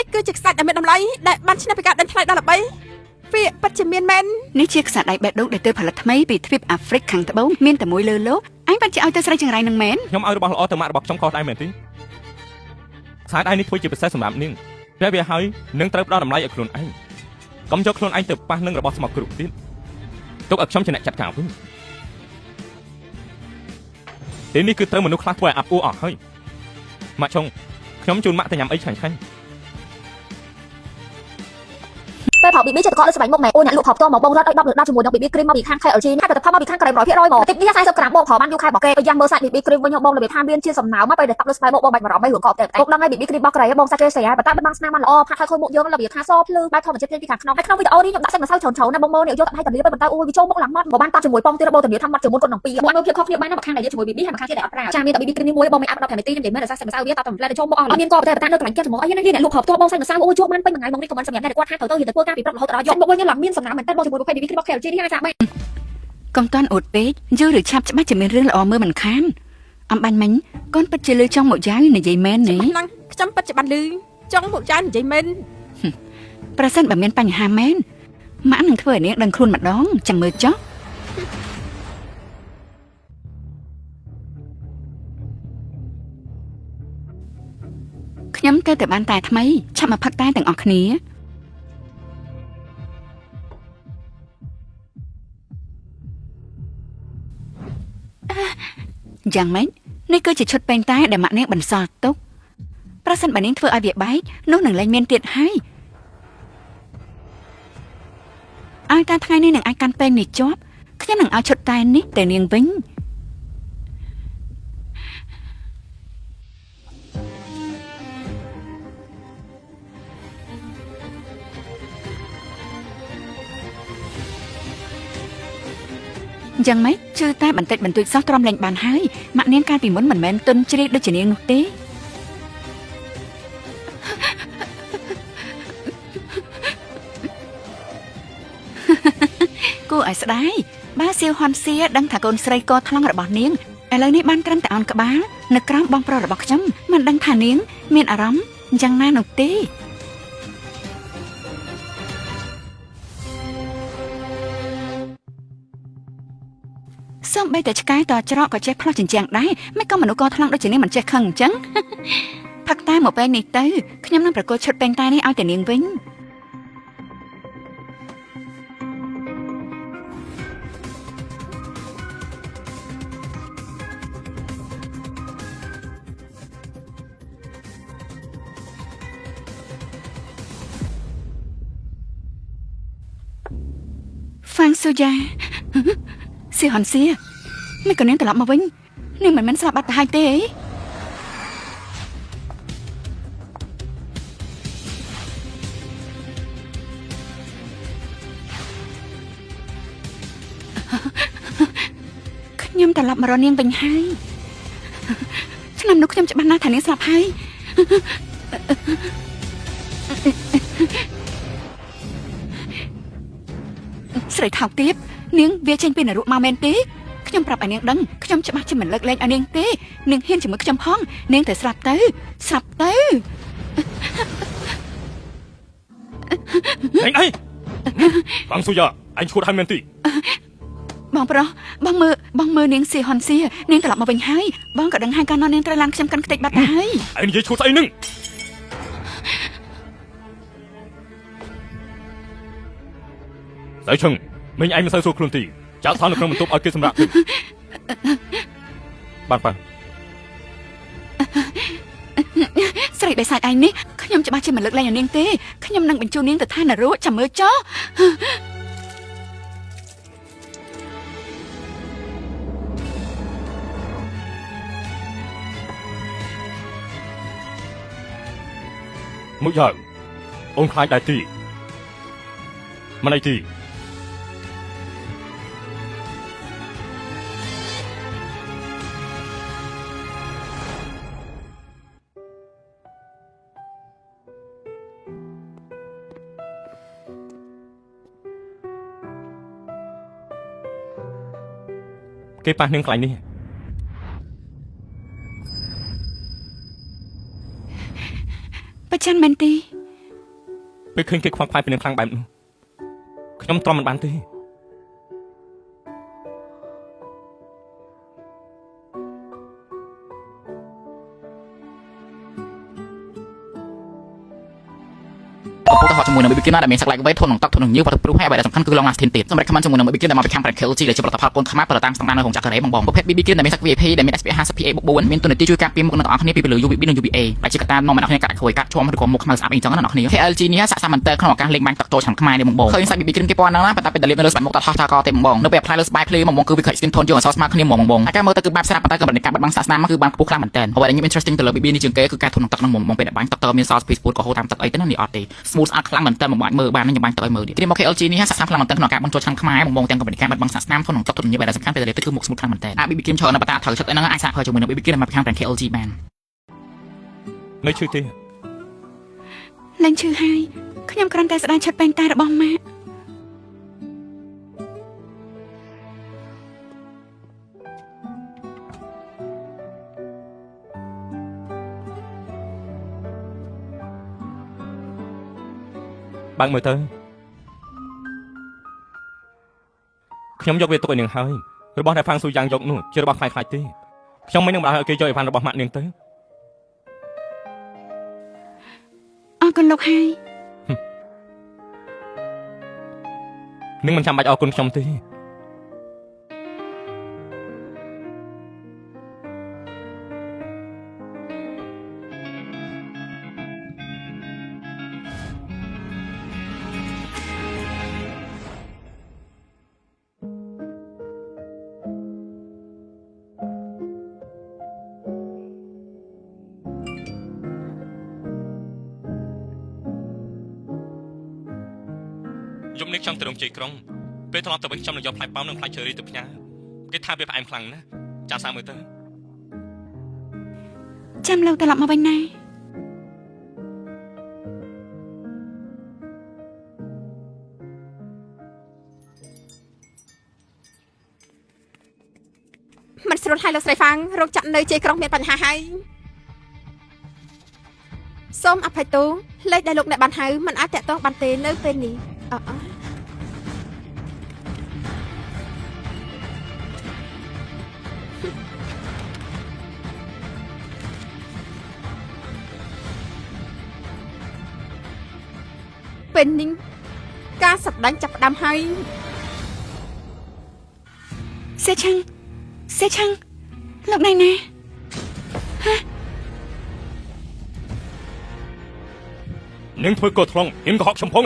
នេះគឺជាខ្សាច់ដែលមានតម្លៃដែលបានឈ្នះពីការដេញថ្លៃដល់ល្បីវាពិតជាមានមែន នេះជាខ្សែដៃបេះដូងដែលទើបផលិតថ្មីពីទ្វីបអាហ្វ្រិកខាងត្បូងមានតែមួយលើលោកឯងបាត់ជាឲ្យទៅស្រីចង្រៃនឹងមែន ខ្ញុំឲ្យរបស់ល្អទៅម៉ាក់របស់ខ្ញុំខុសដែរមែនទេខ្សែដៃនេះធ្វើជាពិសេសសម្រាប់នាងតែវាហើយនឹងត្រូវផ្ដល់តម្លៃឲ្យខ្លួនឯងកុំយកខ្លួនឯងទៅប៉ះនឹងរបស់ស្មោកគ្រូទៀតទុកឲ្យខ្ញុំជាអ្នកចាត់ការវិញទីនេះគឺត្រូវមនុស្សខ្លះធ្វើឲ្យអាប់អួរអស់ហើយម៉ាក់ចុងខ្ញុំជូនម៉ាក់ទៅញ៉ាំអីឆ្ងាញ់ៗ ផល BB ចិត្តកកលើស្បែកមុខម៉ែអូនអ្នកលក់ផលផ្ទាល់មកបងរត់ឲ្យ10ជាមួយនឹង BB cream មកពីខាង KLG ហើយផលិតផលមកពីខាងក្រែម 100% មកទីនេះ40ក្រាមបងផលបានយូរខែរបស់គេយ៉ាងមើលសាច់ BB cream វិញបងរបៀបថាមានជាសំណៅមកពេលដែលតាប់លើស្បែកមុខបងបាច់បារម្ភអីរឿងកកតែមកដឹងហើយ BB cream របស់ក្រែមបងសាច់គេស្រាប៉ុន្តែបានស្នាមបានល្អផាត់ឲ្យខូចមុខយើងរបៀបថាសភ្លឺបែបធម្មជាតិពីខាងក្នុងហើយក្នុងវីដេអូនេះខ្ញុំដាក់សាច់ម្សៅច្រើនៗណាបងមើលនេះយកទៅឲ្យតាលាប៉ុន្តែអូយវាចូលមុខឡើងម៉ត់មកបានតាប់ជាមួយប៉ងទៀតបងតាលាថាម៉ត់ជាមួយគាត់នឹងពីរមកមើលភាពខុសគ្នាបានណាម្ខាងដែលយកជាមួយ BB ហើយម្ខាងទៀតដែលអត់ប្រើចាមានតែ BB cream នេះមួយបងមិនអាច10 5នាទីខ្ញុំនិយាយមែនតែសាច់ម្សៅវាតាប់តែម្លែចូលមុខអស់អត់មានកកតែប៉ុន្តែនៅកន្លែងគេចំអអីណានេះអ្នកលក់ផលផ្ទាល់បងសាច់ម្សៅអូយជួបបានពេញមួយថ្ងៃមកនេះខមមិនសម្រាប់តែគាត់ថាទៅទៅធ្វើការពីព្រឹករហូតដល់យកមុខវិញឡើងមានសំណាមមែនតើបងជាមួយប្រភេទ BB cream របស់ KLG នេះអាចចាបែក កុំតាន់អួតពេកយូរឬឆាប់ច្បាស់ជាមានរឿងល្អមើលមិនខានអំបាញ់មិញកូនពិតជាលឺចង់មកយ៉ាវនិយាយមែនទេ ហ្នឹងខ្ញុំពិតជាបានលឺចង់មកចាននិយាយមែន ប្រសិនបើមានបញ្ហាមែនម៉ាក់នឹងធ្វើឲ្យនាងដឹងខ្លួនម្ដងចាំមើលចុះខ្ញុំទៅតែបានតែថ្មីឆាប់មកផឹកតែទាំងអស់គ្នាយ៉ាងម៉េចនេះគឺជាឈុតពេញតែដែលម៉ាក់នាងបន្សល់ទុកប្រសិនបើនាងធ្វើឲ្យវាបែកនោះនឹងលែងមានទៀតហើយឲ្យតែថ្ងៃនេះនឹងអាចកាន់ពេងនេះជាប់ខ្ញុំនឹងឲ្យឈុតតែនេះទៅនាងវិញយ៉ាងម៉េចជឿតែបន្តិចបន្តួចសោះទ្រាំលែងបានហើយម៉ាក់នាងកាលពីមុនមិនមែនទុនជ្រាបដូចជានាងនោះទេគួរឲ្យស្ដាយបើសៀវហ៊ុនសៀដឹងថាកូនស្រីកថ្លង់របស់នាងឥឡូវនេះបានត្រឹមតែអោនក្បាលនៅក្រោមបងប្រុសរបស់ខ្ញុំមិនដឹងថានាងមានអារម្មណ៍យ៉ាងណានោះទេសំបីតែឆ្កែតច្រកក៏ចេះផ្លោះចិញ្ចាំងដែរមិនក៏មនុស្សកថ្លង់ដូចជានាងមិនចេះខឹងអញ្ចឹងផឹកតែមកពេលនេះទៅខ្ញុំនឹងប្រកួតឈុតពេញតែនេះឲ្យតែនាងវិញហ្វាំងស៊ូយ៉ាសៀហនសៀមិនក៏នាងត្រឡប់មកវិញនាងមិនមែនស្លាប់បាត់ទៅហើយទេអីខ្ញុំត្រឡប់មករកនាងវិញហើយឆ្នាំនោះខ្ញុំច្បាស់ណាស់ថានាងស្លាប់ហើយស្រីថោកទៀតនាងវាចេញពីនរកមកមែនទេខ្ញុំប្រាប់ឲ្យនាងដឹងខ្ញុំច្បាស់ជាមិនលើកលែងឲ្យនាងទេនាងហ៊ានជាមួយខ្ញុំផងនាងទៅស្លាប់ទៅអីបងស៊ូយ៉ាអញឈួតហើយមែនទេបងប្រុសបងមើលនាងសៀហុនសៀនាងត្រឡប់មកវិញហើយបងក៏ដឹងហើយកាលនោះនាងត្រូវឡើងខ្ញុំកាន់ខ្ទេចបាត់ទៅហើយឯងនិយាយឈួតស្អីនឹងស្អីឈឹងមិញឯងមិនសូវស្រួលខ្លួនទេចាក់ថននៅក្នុងបន្ទប់ឲ្យគេសម្រាប់ទៅបានស្រីបេសាចឯងនេះខ្ញុំច្បាស់ជាមិនលើកលែងឲ្យនាងទេខ្ញុំនឹងបញ្ជូននាងទៅឋាននរកចាំមើលចុះមុខយ៉ាងអូនខ្លាចដែរទីមិនអីទីគេប៉ះនាងខ្លាញ់នេះបច្ចាន់មែនទេពេលឃើញគេខ្វល់ខ្វាយពីនាងខ្លាំងបែបនោះខ្ញុំទ្រាំមិនបានទេ កំពុងតែហត់ជាមួយនឹង BB Game ដែលមានសក្តានុពលធន់នឹងទឹកធន់នឹងញើសព្រោះហើយអ្វីដែលសំខាន់គឺ long lasting ទៀតសម្រាប់ comment ជាមួយនឹង BB Game ដែលមកពីខាង KLG ដែលជាផលិតផលកូនខ្មែរប្រតាមស្តង់ដារនៅក្នុងចក្រេបងប្រភេទ BB Game ដែលមានសក្តានុពល VIP ដែលមាន SPF 50 PA 4មានទូនាទីជួយការពារមុខអ្នកទាំងអស់គ្នាពីពន្លឺ UVB និង UVA ដែលជាកត្តានាំអ្នកនរគ្នាកាត់ខូចកាត់ជាំឬក៏មុខខ្មៅស្អាតអីចឹងណាអ្នកនរគ្នា KLG នេះស័ក្តិសមមែនតើក្នុងឱកាសលេងបាញ់ទឹកចូលឆ្នាំខ្មែរនេះបងឃើញសាច់ BB Game គេពណ៌ហ្នឹងណាប៉ុន្តែពេលដែលលេបនៅលើស្បែកមុខតថោះថាកទេបងនៅពេល apply លើស្បែកភ្លឺបងគឺវាខិត skin tone ជាងអក្សរស្មើគ្នាបងហើយការមើលទៅគឺបែបស្រាប់ប៉ុន្តែក៏បរិយាកាសបាត់បង់សាសនាមកគឺបានខ្ពស់ខ្លាំងមែនតើអ្វីដែលខ្ញុំ interesting ទៅលើ BB នេះជាងគេគឺការធន់នឹងទឹកហ្នឹងបងពេលដែលបាញ់ទឹកតើមាន salt speed ក៏ហូរតាមទឹកអីទៅណានេះអត់ទេ smooth ស្អាតខ្លាំងមែនតើមកបាច់មើលបានខ្ញុំបាញ់ទឹកឲ្យមើលទៀតមក KLG នេះស័ក្តិសមខ្លាំងមែនតើក្នុងឱកាសបញ្ចូលឆ្នាំខ្មែរបងទាំងក៏បរិយាកាសបាត់បង់សាសនាធន់នឹងទឹកធន់នឹងញើសដែលសំខាន់ពេលដែលលេបទៅគឺមុខ smooth ខ្លាំងមែនតើ BB Game ច្រើនណាស់បន្តត្រូវចិត្តហ្នឹងអាចសាកប្រើជាមួយនឹង BB Game មកពីខាង KLG បាននៅឈឺទេ ឡើងឈឺហើយខ្ញុំគ្រាន់តែស្ដាយឈុតពេញតែរបស់ម៉ាក់បើកមើលទៅខ្ញុំយកវាទុកឲ្យនាងហើយរបស់ដែលហ្វាំងស៊ូយ៉ាងយកនោះជារបស់ខ្លាយៗទេខ្ញុំមិននឹងបានឲ្យគេយកអីវ៉ាន់របស់ម៉ាក់នាងទៅអរគុណលោកហើយនាងមិនចាំបាច់អរគុណខ្ញុំទេយប់នេះខ្ញុំទៅរំជ័យក្រុងពេលត្រឡប់ទៅវិញខ្ញុំនឹងយកផ្លែប៉ោមនិងផ្លែឈើរីទៅផ្ញើគេថាវាផ្អែមខ្លាំងណាស់ចាំសាកមើលទៅចាំលោកត្រឡប់មកវិញណាមិនស្រួលហើយលោកស្រីហ្វាំងរោគចាក់នៅជ័យក្រុងមានបញ្ហាហើយសូមអភ័យទោសលេខដែលលោកអ្នកបានហៅមិនអាចតាក់ទងបានទេនៅពេលនេះពេលនេះការសម្ដែងចាប់ផ្ដើមហើយសេឆាំងលោកណៃណានឹងធ្វើកោថ្លង់ហ៊ានកុហកខ្ញុំផង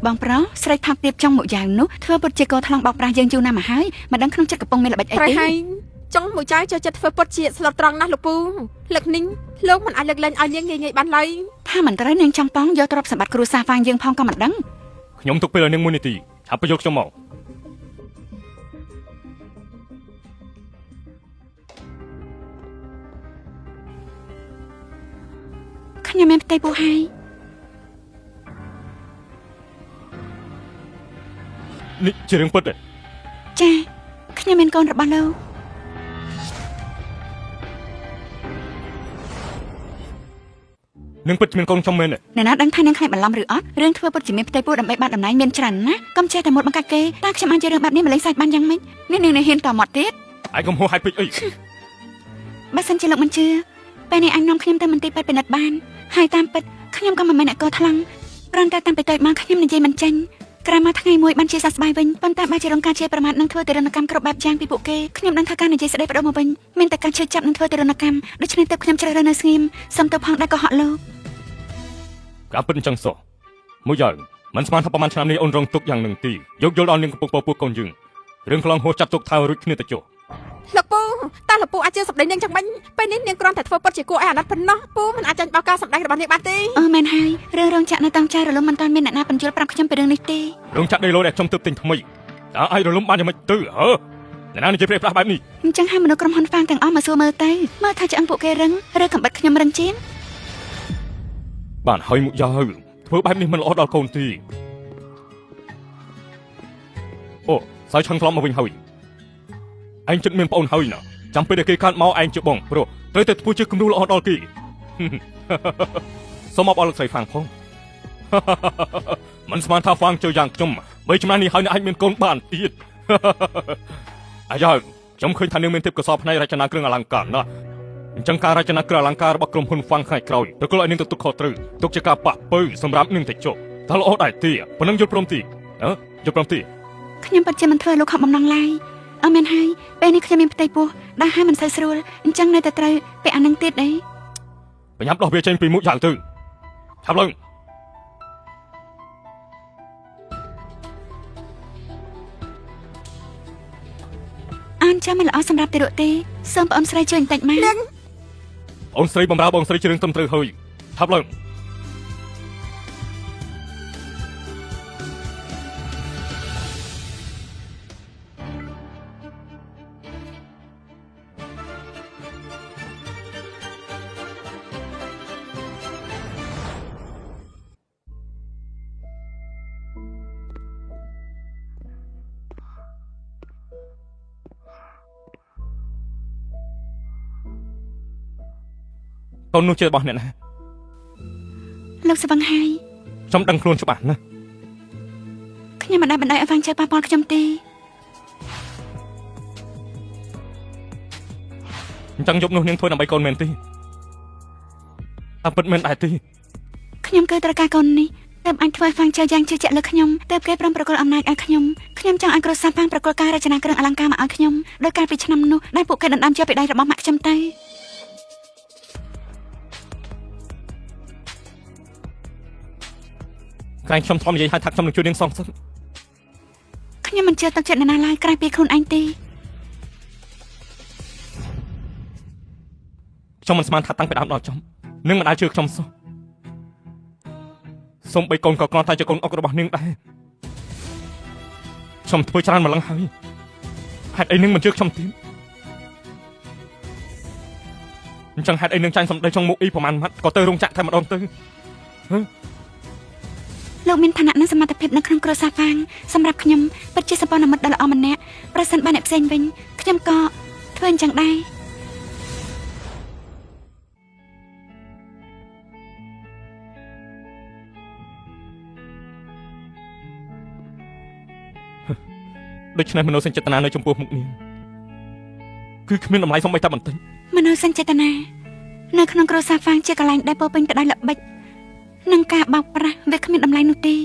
បងប្រុសស្រីថោកទៀបចង់មកយ៉ាងនោះធ្វើពុតជាកោថ្លង់បោកប្រាស់យើងយូរណាស់មកហើយមិនដឹងក្នុងចិត្តកំពុងមានល្បិចអីទេហើយចង់មួយចៅចូលចិត្តធ្វើពុតជាស្លុតត្រង់ណាស់លោកពូលើកនេះលោកមិនអាចលើកលែងឲ្យនាងងាយបានឡើយថាមិនត្រូវនាងចង់ប៉ងយកទ្រព្យសម្បត្តិគ្រួសារហ្វាងយើងផងក៏មិនដឹងខ្ញុំទុកពេលឲ្យនាងមួយនាទីឆាប់ទៅយកខ្ញុំមកខ្ញុំមានផ្ទៃពោះហើយនេះជារឿងពិតទេចាខ្ញុំមានកូនរបស់លោកនឹងពិតជាមានកូនខ្ញុំមែនអ្នកណាដឹងថានាងខ្លាចបន្លំឬអត់រឿងធ្វើពិតជាមានផ្ទៃពោះដើម្បីបាត់តំណែងមានច្រើនណាស់កុំចេះតែមុតបង្កាច់គេតើខ្ញុំអាចជឿរឿងបែបនេះម្លេះសាច់បានយ៉ាងម៉េចនាងហ៊ានតមកទៀតឯងកុំហួសឲ្យពេកអីបើសិនជាលោកមិនជឿពេលនេះអញនាំខ្ញុំទៅមន្ទីរពេទ្យពិនិត្យបានហើយតាមពិតខ្ញុំក៏មិនមែនអ្នកកោថ្លង់គ្រាន់តែតាមពីតូចមកខ្ញុំនិយាយមិនចេញក្រោយមកថ្ងៃមួយបានជាសះស្បើយវិញប៉ុន្តែបើជារងការជេរប្រមាថនឹងធ្វើទារុណកម្មគ្រប់បែបយ៉ាងពីពួកគេខ្ញុំដឹងថាការនិយាយស្ដីបដូរមកវិញមានតែការជឿចាប់នឹងធ្វើទារុណកម្មដូច្នេះទើបខ្ញុំជ្រើសរើសនៅស្ងៀមសុំទៅផងដែរក៏ហក់លោកការពិតអញ្ចឹងសោះមួយយ៉ាងមិនស្មានថាប្រហែលឆ្នាំនេះអូនរងទុកយ៉ាងនឹងទីយកយល់ដល់នាងកំពុងពោះកូនយើងរឿងខ្លងហួសចាត់ទុកថារួចគ្នាទៅចុះលោកពូតើលោកពូអាចជឿសម្ដីនាងចឹងបាញ់ពេលនេះនាងគ្រាន់តែធ្វើពិតជាគួរឲ្យអាណិតប៉ុណ្ណោះពូមិនអាចចាញ់បោកការសម្ដែងរបស់នាងបានទេមែនហើយរឿងរោងចក្រនៅតាំងចៅរលំមិនតាន់មានអ្នកណាបញ្យល់ប្រាប់ខ្ញុំពីរឿងនេះទេរោងចក្រដីឡូដែលខ្ញុំទើបទិញថ្មីតើអាចរលំបានយ៉ាងម៉េចទៅអ្នកណានិយាយព្រេះប្រាស់បែបនេះអញ្ចឹងហើយមនុស្សក្រុមហ៊ុនហ្វាងទាំងអស់មកសួរមើលទៅមើលថាឆ្អឹងពួកគេរឹងឬកំបិតខ្ញុំរឹងជាងបានហើយមុខយ៉ាវធ្វើបែបនេះមិនល្អដល់កូនទេអូសើឆឹងខ្លំមកវិញហើយឯងចិត្តមានប្អូនហើយណាចាំពេលដែលគេខាត់មកឯងជាបងព្រោះត្រូវតែធ្វើជាគំរូល្អដល់គេសូមអបអរលោកស្រីហ្វាងផងមិនស្មានថាហ្វាងចូលយ៉ាងខ្ញុំបីចំណាស់នេះហើយអាចមានកូនបានទៀតអាយ៉ាខ្ញុំឃើញថានាងមានទេពកោសល្យផ្នែករចនាគ្រឿងអលង្ការណា អញ្ចឹងការរចនាគ្រឿងអលង្ការរបស់ក្រុមហ៊ុនហ្វាំងថ្ងៃក្រោយប្រគល់ឲ្យនាងទៅទុកខុសត្រូវទុកជាការប៉ះពើសម្រាប់នាងទៅចុះតើល្អដែរទេប៉ុណ្ណឹងយល់ព្រមទេយល់ព្រមទេ ខ្ញុំពិតជាមិនធ្វើលោកខំបំណងឡើយអត់មែនហើយពេលនេះខ្ញុំមានផ្ទៃពោះដើរហើយមិនសូវស្រួលអញ្ចឹងនៅតែត្រូវពេលអានឹងទៀតអី បញ្ញាប់ដោះវាចេញពីមុខយ៉ាងទៅឆាប់ឡើង អានចាំមិនល្អសម្រាប់ទារកទេសូមបងស្រីជួយបន្តិចមក អូនស្រីបំរើបងស្រីជារឿងត្រឹមត្រូវហើយឆាប់ឡើង កូននោះជារបស់អ្នកណា លោកសវង្ហៃ ខ្ញុំដឹងខ្លួនច្បាស់ណាស់ ខ្ញុំមិនដែលបណ្ដោយឲ្យហ្វាំងចៅប៉ះពាល់ខ្ញុំទេ អញ្ចឹងយប់នោះនាងធ្វើដើម្បីកូនមែនទេអពិតមែនដែរទេ ខ្ញុំគឺត្រូវការកូននេះទើបអាចធ្វើឲ្យហ្វាំងចៅយ៉ាងជឿជាក់លើខ្ញុំទើបគេព្រមប្រគល់អំណាចឲ្យខ្ញុំចង់ឲ្យគ្រួសារហ្វាំងប្រគល់ការរចនាគ្រឿងអលង្ការមកឲ្យខ្ញុំដោយកាលពីឆ្នាំនោះដែលពួកគេដណ្ដើមជាពីដៃរបស់ម៉ាក់ខ្ញុំទៅ ក្រែងខ្ញុំធំនិយាយឲ្យថាខ្ញុំនឹងជួយនាងសងសឹក ខ្ញុំមិនជឿទឹកចិត្តអ្នកណាឡើយក្រៅពីខ្លួនឯងទេ ខ្ញុំមិនស្មានថាតាំងពីដើមដល់ចប់នឹងមិនដែលជឿខ្ញុំសោះសូមបីកូនក៏គ្រាន់តែជាកូនអុករបស់នាងដែរខ្ញុំធ្វើច្រើនម្លឹងហើយហេតុអីនឹងមិនជឿខ្ញុំទៀតអញ្ចឹងហេតុអីនឹងចាញ់សម្ដីចុងមុខអ៊ីប្រហែលម៉ាត់ក៏ទៅរោងចក្រតែម្ដងទៅ លោកមានឋានៈនិងសមត្ថភាពនៅក្នុងគ្រួសារហ្វាំងសម្រាប់ខ្ញុំពិតជាសម្ព័ន្ធមិត្តដ៏ល្អម្នាក់ប្រសិនបើអ្នកផ្សេងវិញខ្ញុំក៏ធ្វើអញ្ចឹងដែរ ដូច្នេះមនោសញ្ចេតនានៅចំពោះមុខនាងគឺគ្មានតម្លៃសូម្បីតែបន្តិច មនោសញ្ចេតនានៅក្នុងគ្រួសារហ្វាំងជាកន្លែងដែលពោរពេញទៅដោយល្បិចនិងការបោកប្រាស់វាគ្មានតម្លៃនោះទេ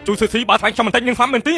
ជួយសឺស៊ីបើស្វែងខ្ញុំបន្តិចនាងស្លាប់មែនទេ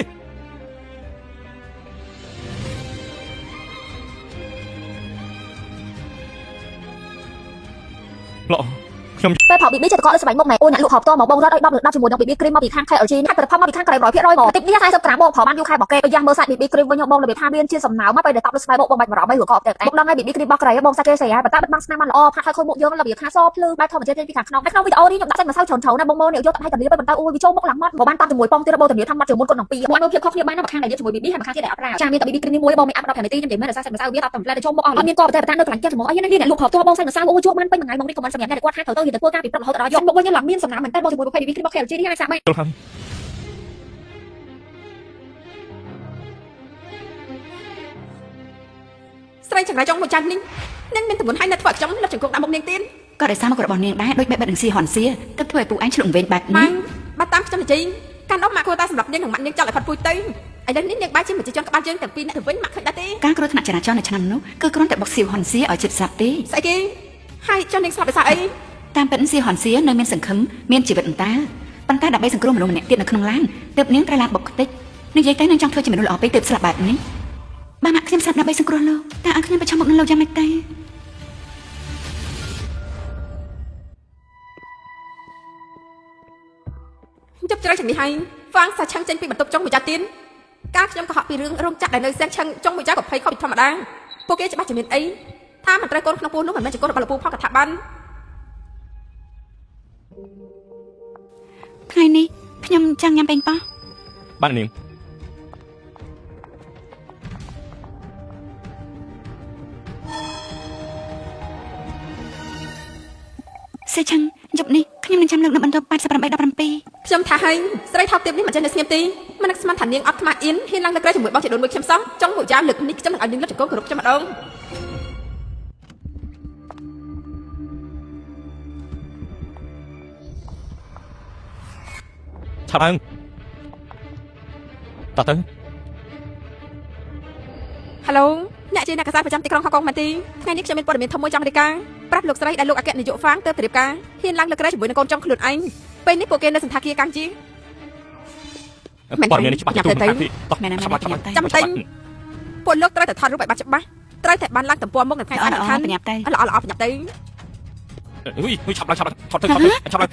ល្អខ្ញុំ ពេលផល BB ចិត្តកកលើស្បែកមុខម៉ែអូនអ្នកលក់ផលផ្ទាល់មកបងរត់ឲ្យ10ជាមួយនឹង BB cream មកពីខាង KLG នេះផលិតផលមកពីខាងក្រៅ 100% មកតិចនេះ40ក្រាមបងផលបានយូរខែរបស់គេបើយ៉ាងមើលសាច់ BB cream វិញបងរបៀបថាមានជាសំណើមមកពេលដែលតប់លើស្បែកមុខបងបាច់បារម្ភអីឬក៏អត់តែបងដឹងហើយ BB cream របស់ក្រៅបងសាច់គេស្អាតប៉ុន្តែបិទបាំងស្នាមបានល្អផាត់ឲ្យខូចមុខយើងរបៀបថាសភ្លឺបែបធម្មជាតិចេញពីខាងក្នុងក្នុងវីដេអូនេះខ្ញុំដាក់សាច់ម្សៅច្រើនៗណាបងមកនេះយកទៅឲ្យតាលាប៉ុន្តែអូយវាចូលមុខឡើងម៉ត់បងបានតាមជាមួយប៉ងទៀតបងតាលាថាម៉ត់ជាមួយគុណនឹងពីបងមើលភាពខុសគ្នាបានណាម្ខាងដែលយកជាមួយ BB ហើយម្ខាងទៀតដែលអត់ប្រើចាមានតែ BB cream នេះមួយបងមានអាប់15នាទីខ្ញុំនិយាយមែនតែសាច់ម្សៅវា10តែម្លែចូលមុខអស់អត់មានកតែតានៅកន្លែងចិត្តហ្មងអីនេះអ្នកលក់ផលផ្ទាល់បងសាច់ម្សៅអូយជួបបានពេញមួយថ្ងៃមកនេះខមមិនសម្រាប់អ្នកគាត់ថាត្រូវទៅយទៅធ្វើការពីព្រឹករហូតដល់យកមុខវិញឡើងមានសំណាមមែនតែបងជាមួយ20 BB cream របស់ KLG នេះអាចសាកបាន យល់ហើយ ស្រីចង្រៃចង់មួយចាញ់នេះនឹងមានទម្ងន់ហើយនៅធ្វើឲ្យខ្ញុំលឹកចង្គង់ដាក់មុខនាងទៀត ក៏ដោយសារមករបស់នាងដែរដូចបែបបិទនឹងស៊ីហនសៀទឹកធ្វើឲ្យពូឯងឆ្លុងវិញបែប ម៉ា នេះ ងបាត់តាមខ្ញុំនិយាយកាន់អស់ម៉ាក់គួរតែសម្រាប់នាងនិងម៉ាក់នាងចង់ឲ្យផាត់ពុយទៅឥឡូវនេះនាងបែរជាប្រជាជនក្បាលជើងទាំងពីរអ្នកទៅវិញម៉ាក់ឃើញដែរទេ ការគ្រោះថ្នាក់ចរាចរណ៍នៅឆ្នាំនោះគឺគ្រាន់តែបុកស៊ីហនសៀឲ្យចិត្តស្លាប់ទេ ស្អីគេហើយចង់នាងស្លាប់ដោយសារអី តាមពិតស៊ីហនសៀនៅមានសង្ឃឹមមានជីវិតអន្តរប៉ុន្តែដើម្បីសង្គ្រោះមនុស្សម្នាក់ទៀតនៅក្នុងឡានទើបនាងត្រូវឡានបុកខ្ទេចនិយាយទៅនាងចង់ធ្វើជាមនុស្សល្អពេកទើបស្លាប់បែបនេះបើម៉ាក់ខ្ញុំស្លាប់ដើម្បីសង្គ្រោះលោកតើឲ្យខ្ញុំប្រឈមមុខនឹងលោកយ៉ាងម៉េចទៅ ជប់ជ្រៅចឹងនេះហើយហ្វាងសាឆឹងចេញពីបន្ទប់ចុងមួយចាទៀនការខ្ញុំកុហកពីរឿងរោងចក្រដែលនៅសៀងឆឹងចុងមួយចាក៏ភ័យខុសពីធម្មតាពួកគេច្បាស់ជាមានអីថាមិនត្រូវកូនក្នុងពោះនោះមិនមែនជាកូនរបស់លោកពូផងក៏ថាបាន ថ្ងៃនេះខ្ញុំចង់ញ៉ាំប៉េងប៉ោះ បាទនាង សេឆឹងយប់នេះខ្ញុំនឹងចាំលើកនៅបន្ទប់88 17 ខ្ញុំថាហើយស្រីថោកទៀបនេះមិនចេះនៅស្ងៀមទេមិននឹកស្មានថានាងអត់ខ្មាស់អៀនហ៊ានឡើងទៅក្រែជាមួយបងជាដូនមួយខ្ញុំសោះចង់មួយចាលើកនេះខ្ញុំនឹងឲ្យនាងលឹកចង្គង់គោរពខ្ញុំម្ដង ឆាប់ឡើង តើទៅ Hello អ្នកជាអ្នកកសាយប្រចាំទីក្រុងហុងកុងមែនទេថ្ងៃនេះខ្ញុំមានព័ត៌មានធំមួយចង់រាយការណ៍ប្រាប់លោកស្រីដែលលោកអគ្គនាយកហ្វាងទៅរៀបការហ៊ានឡើងលើក្រែជាមួយនឹងកូនចុងខ្លួនឯងពេលនេះពួកគេនៅសន្តាគារកាំងជីព័ត៌មាននេះច្បាស់ទៅទៅតោះ មែនណា ច្បាស់ ចាំតែពួកលោកត្រូវតែថតរូបឲ្យបានច្បាស់ត្រូវតែបានឡើងទំព័រមុខនៅថ្ងៃស្អែកខាង បញ្ញាប់ទៅ ល្អបញ្ញាប់ទៅ អុយឆាប់ឡើងឆាប់ឡើងថតទៅឆាប់ឡើងឆាប់ឡើង